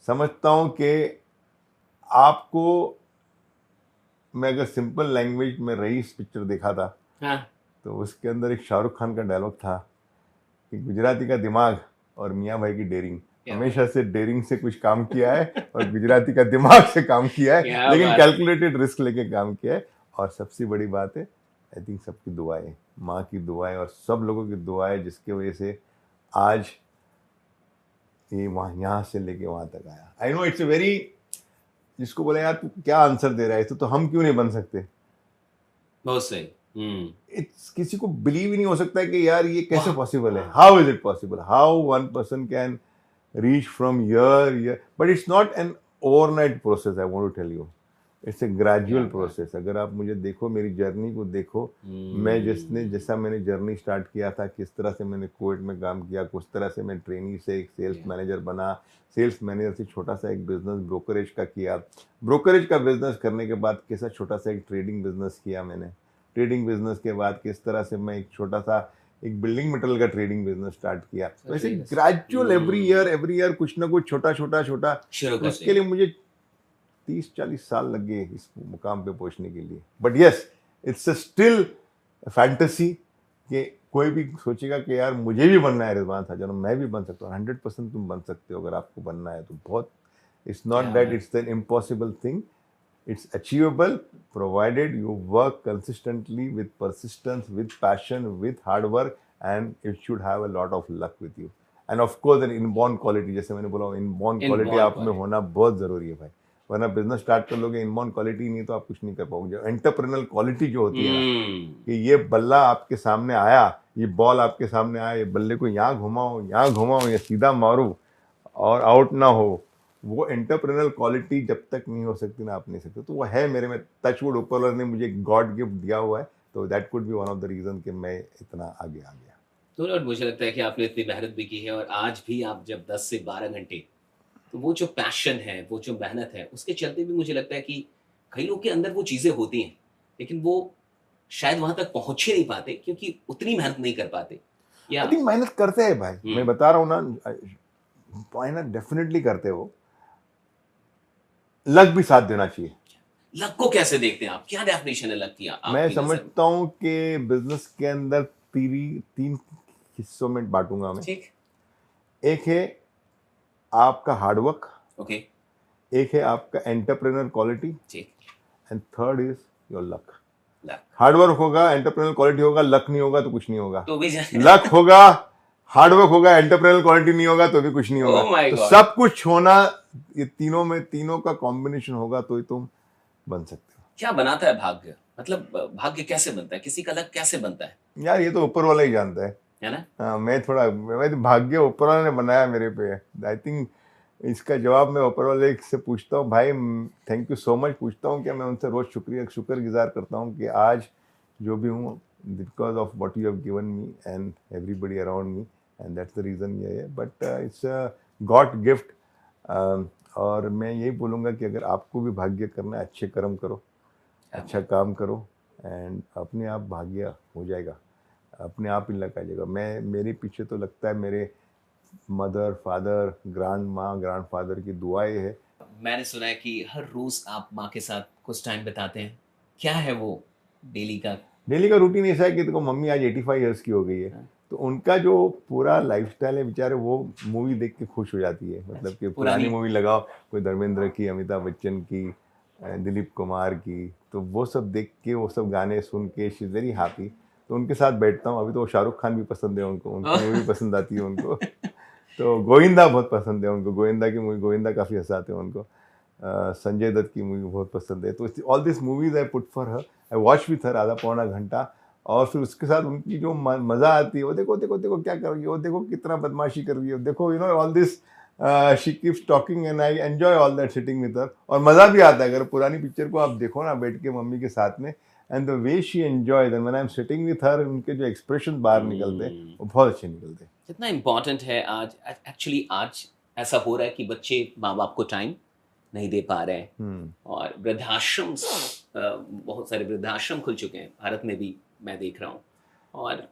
Speaker 1: समझता हूँ कि आपको, मैं अगर सिंपल लैंग्वेज में रईस पिक्चर देखा था,
Speaker 2: हाँ।
Speaker 1: तो उसके अंदर एक शाहरुख खान का डायलॉग था कि गुजराती का दिमाग और मियाँ भाई की डेयरिंग,
Speaker 2: क्या
Speaker 1: हमेशा से डेयरिंग से कुछ काम किया है और गुजराती का दिमाग से काम किया है,
Speaker 2: क्या
Speaker 1: लेकिन
Speaker 2: बात।
Speaker 1: कैलकुलेटेड रिस्क लेके काम किया है। और सबसे बड़ी बात है, आई थिंक सबकी दुआएं, माँ की दुआएं और सब लोगों की दुआएं, जिसकी वजह से आज ये वहाँ यहाँ से लेके वहाँ तक आया। I know it's a very, जिसको बोले यार तू क्या आंसर दे रहा है, तो हम क्यों नहीं बन सकते,
Speaker 2: बहुत सही।
Speaker 1: इट्स किसी को बिलीव ही नहीं हो सकता है कि यार ये कैसे
Speaker 2: वाह।
Speaker 1: पॉसिबल है, how is it possible, how one person can reach from here, but it's not an overnight process. I want to tell you, it's a gradual process. अगर आप मुझे देखो, मेरी जर्नी को देखो, मैं जैसा मैंने जर्नी स्टार्ट किया था, किस तरह से मैंने कोविड में काम किया, किस तरह से मैं ट्रेनी से एक सेल्स मैनेजर बना, सेल्स मैनेजर से छोटा सा एक बिजनेस ब्रोकरेज का किया, ब्रोकरेज का बिजनेस करने के बाद कैसा छोटा सा एक ट्रेडिंग बिजनेस किया मैंने, ट्रेडिंग बिजनेस के बाद किस तरह से मैं एक छोटा सा एक बिल्डिंग मटेरियल का ट्रेडिंग बिजनेस स्टार्ट किया। तो ऐसे ग्रेजुअल एवरी ईयर कुछ ना कुछ छोटा छोटा छोटा छोटा,
Speaker 2: शुरू
Speaker 1: तो उसके लिए मुझे 30-40 साल लग गए इस मुकाम पे पहुंचने के लिए. But yes, it's still fantasy कि कोई भी सोचेगा कि यार मुझे भी बनना है रिजवान साजन, मैं भी बन सकता हूँ. 100% तुम बन सकते हो अगर आपको बनना है तो. बहुत, इट्स नॉट
Speaker 2: क्या
Speaker 1: दैट
Speaker 2: बात।
Speaker 1: It's an impossible thing. It's achievable provided you work consistently with persistence, with passion, with hard work, and it should have a lot of luck with you. And of course, an inborn quality, जैसे मैंने बोला inborn quality
Speaker 2: inborn
Speaker 1: आप में होना बहुत जरूरी है भाई. वरना बिजनेस स्टार्ट कर लोगे, इनबॉर्न क्वालिटी नहीं तो आप कुछ नहीं कर पाओगे. एंटरप्रेन्योरल क्वालिटी जो होती है ना, कि ये बल्ला आपके सामने आया, ये बॉल आपके सामने आया, ये बल्ले को यहाँ घुमाओ, या सीधा मारो और आउट ना हो, वो एंटरप्रेन्योरल क्वालिटी जब तक नहीं हो सकती ना आप नहीं सकते. तो वो है मेरे में. टचवुड ऊपर वाले ने मुझे गॉड गिफ्ट दिया हुआ है. तो that could be one of the reason कि मैं इतना आगे आ गया.
Speaker 2: तो और मुझे लगता है कि आपने इतनी मेहनत भी की है और आज भी आप जब 10 से 12 घंटे, तो वो जो पैशन है, वो जो मेहनत है, उसके चलते भी मुझे लगता है कि कई लोग के अंदर वो चीज़ें होती हैं, लेकिन वो शायद वहाँ तक पहुँच ही नहीं पाते क्योंकि उतनी मेहनत नहीं कर पाते या
Speaker 1: आई थिंक मेहनत करते हैं भाई. मैं बता रहा हूँ ना, मेहनत डेफिनेटली करते हो. लक भी साथ देना चाहिए.
Speaker 2: लक को कैसे देखते हैं आप? क्या डेफिनेशन है लक की आपकी
Speaker 1: मैं
Speaker 2: नज़र में?
Speaker 1: समझता हूँ कि बिजनेस के अंदर तीन हिस्सों में बांटूंगा मैं.
Speaker 2: ठीक,
Speaker 1: एक है आपका हार्डवर्क,
Speaker 2: ओके,
Speaker 1: एक है आपका एंटरप्रेन्योर क्वालिटी,
Speaker 2: ठीक,
Speaker 1: and third is your luck.
Speaker 2: Luck.
Speaker 1: Hard work होगा, एंटरप्रेन्योर क्वालिटी होगा, लक नहीं होगा तो कुछ नहीं होगा.
Speaker 2: तो भी
Speaker 1: लक होगा, हार्डवर्क होगा, एंटरप्रेन्योर क्वालिटी नहीं होगा तो भी कुछ नहीं होगा.
Speaker 2: Oh my
Speaker 1: तो
Speaker 2: God.
Speaker 1: सब कुछ होना, ये तीनों का कॉम्बिनेशन होगा तो ही तुम बन सकते हो.
Speaker 2: क्या बनाता है भाग्य? मतलब भाग्य कैसे बनता है? किसी का लक कैसे बनता है?
Speaker 1: यार ये तो ऊपर वाला ही जानता है
Speaker 2: ना?
Speaker 1: हाँ, मैं तो भाग्य ऊपर वाले ने बनाया मेरे पे. आई थिंक इसका जवाब मैं ऊपर वाले से पूछता हूँ. भाई थैंक यू सो मच पूछता हूँ कि मैं उनसे रोज शुक्रगुजार करता हूँ कि आज जो भी हूँ because of what you have given me and everybody around me, and that's the reason ये है. But it's a God gift. और मैं यही बोलूँगा कि अगर आपको भी भाग्य करना है, अच्छे कर्म करो, अच्छा काम करो, एंड अपने आप भाग्य हो जाएगा, अपने आप ही लग आ जाएगा. मेरे पीछे तो लगता है मेरे मदर, फादर, ग्रैंड माँ, ग्रैंड फादर की दुआएं है.
Speaker 2: मैंने सुना है कि हर रोज आप माँ के साथ कुछ टाइम बिताते हैं. क्या है वो डेली का
Speaker 1: रूटीन ऐसा है कि देखो मम्मी आज 85 ईयर्स की हो गई है. तो उनका जो पूरा लाइफस्टाइल है, बेचारे वो मूवी देख के खुश हो जाती है. मतलब कि पुरानी मूवी लगाओ, कोई धर्मेंद्र की, अमिताभ बच्चन की, दिलीप कुमार की, तो वो सब देख के, वो सब गाने सुन के शी इज़ वेरी हैप्पी. तो उनके साथ बैठता हूँ. अभी तो शाहरुख खान भी पसंद है उनको, उनकी मूवी पसंद आती है उनको. तो गोविंदा बहुत पसंद है उनको, गोविंदा की मूवी, गोविंदा काफ़ी हंसाते हैं उनको. संजय दत्त की मूवी बहुत पसंद है. तो all this movies I put for her, I watch with her आधा पौना घंटा. और फिर उसके साथ उनकी जो मज़ा आती है, वो देखो देखो देखो क्या कर रही है, वो देखो कितना बदमाशी कर रही है, देखो all this she keeps talking and I enjoy all that sitting with her. और मज़ा भी आता है अगर पुरानी पिक्चर को आप देखो ना बैठ के मम्मी के साथ में, and the way she enjoys, and when I am sitting with her, उनके जो एक्सप्रेशन बाहर निकलते हैं वो बहुत अच्छे निकलते हैं.
Speaker 2: कितना इम्पोर्टेंट है आज. एक्चुअली आज ऐसा हो रहा है कि बच्चे माँ बाप को टाइम नहीं दे पा रहे हैं और वृद्धाश्रम, बहुत सारे वृद्धाश्रम खुल चुके हैं भारत में भी, मैं देख रहा हूँ. और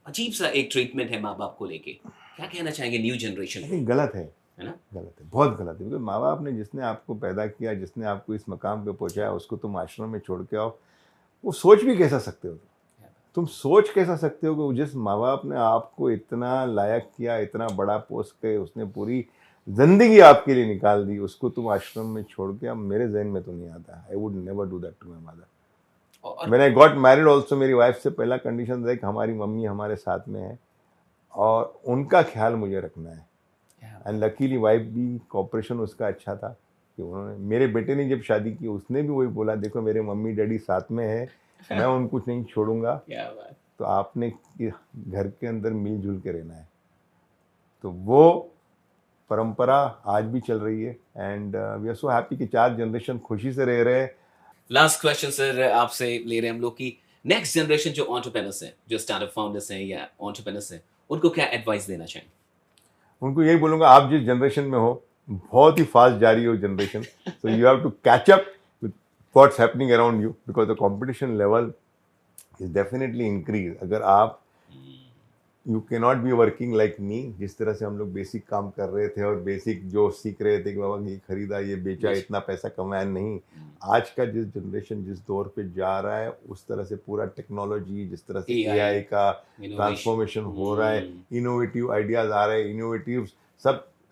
Speaker 2: अजीब सा एक ट्रीटमेंट है माँ बाप को लेके. क्या कहना चाहेंगे न्यू जनरेशन
Speaker 1: आई थिंक गलत है
Speaker 2: ना?
Speaker 1: गलत है, बहुत गलत है. बिकॉज माँ बाप ने, जिसने आपको पैदा किया, जिसने आपको इस मकाम पे पहुँचाया, उसको तुम आश्रम में छोड़ के आओ. वो सोच भी कैसा सकते हो तुम सोच कैसा सकते हो कि जिस माँ बाप ने आपको इतना लायक किया, इतना बड़ा पोस्ट के, उसने पूरी जिंदगी आपके लिए निकाल दी, उसको तुम आश्रम में छोड़ के. अब मेरे जहन में तो नहीं आता. I would never do that to my mother. When I got married also, मेरी वाइफ से पहला कंडीशन था कि हमारी मम्मी हमारे साथ में है और उनका ख्याल मुझे रखना है. एंड लकीली वाइफ भी, कॉपरेशन उसका अच्छा था कि उन्होंने, मेरे बेटे ने जब शादी की उसने भी वही बोला, देखो मेरे मम्मी डैडी साथ में है, मैं उनको नहीं छोड़ूंगा. तो आपने घर के अंदर मिलजुल के रहना है. तो वो परंपरा आज भी चल रही है, and we are so happy कि 4 जनरेशन खुशी से रह रहे हैं.
Speaker 2: लास्ट क्वेश्चन सर आपसे ले रहे हैं हम लोग की, नेक्स्ट जनरेशन जो एंटरप्रेन्योर्स हैं, जो स्टार्टअप फाउंडर्स हैं या एंटरप्रेन्योर्स हैं, उनको क्या एडवाइस देना चाहेंगे?
Speaker 1: उनको यही बोलूँगा, आप जिस जनरेशन में हो, बहुत ही फास्ट जा रही हो generation. So you have to catch up with what's happening around you, because the competition level is definitely increase. अगर आप you can not be working like me, जिस तरह से हम लोग बेसिक काम कर रहे थे और बेसिक जो सीख रहे थे कि बाबा ये खरीदा ये बेचा
Speaker 2: Yes.
Speaker 1: इतना पैसा कमाया, नहीं। आज का जिस जनरेशन जिस दौर पे जा रहा है उस तरह से पूरा टेक्नोलॉजी, जिस तरह से
Speaker 2: AI,
Speaker 1: एआई का
Speaker 2: innovation.
Speaker 1: ट्रांसफॉर्मेशन हो रहा है, इनोवेटिव आइडियाज आ रहे हैं, इनोवेटिव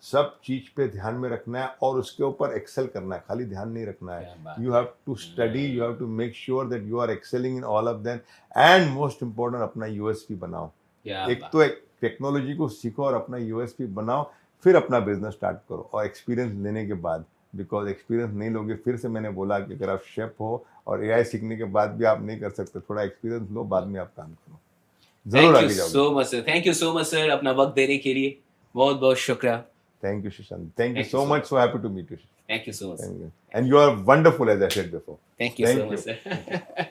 Speaker 1: सब चीज पे ध्यान में रखना है और उसके ऊपर एक्सेल करना है, खाली ध्यान नहीं रखना है।
Speaker 2: क्या बात
Speaker 1: you have to study, you have to make sure that you are excelling in all of them, and most important अपना यूएसपी बनाओ।
Speaker 2: क्या
Speaker 1: एक
Speaker 2: बात।
Speaker 1: तो एक टेक्नोलॉजी को सीखो और अपना यूएसपी बनाओ, फिर अपना बिजनेस स्टार्ट करो, और एक्सपीरियंस लेने के बाद, बिकॉज एक्सपीरियंस नहीं लोगे, फिर से मैंने बोला कि अगर आप शेफ हो और एआई सीखने के बाद भी आप नहीं कर सकते, थोड़ा एक्सपीरियंस लो, बाद में आप काम करो, जरूर
Speaker 2: थैंक यू
Speaker 1: आगे जाओगे।
Speaker 2: So much sir, thank you so much sir, अपना वक्त देने के लिए बहुत बहुत शुक्रिया।
Speaker 1: Thank you Sushant, thank you
Speaker 2: Thank you
Speaker 1: so
Speaker 2: so
Speaker 1: much, so happy to meet you,
Speaker 2: thank you so much,
Speaker 1: and you are wonderful as I said before.
Speaker 2: Thank you so
Speaker 1: Thank
Speaker 2: much sir.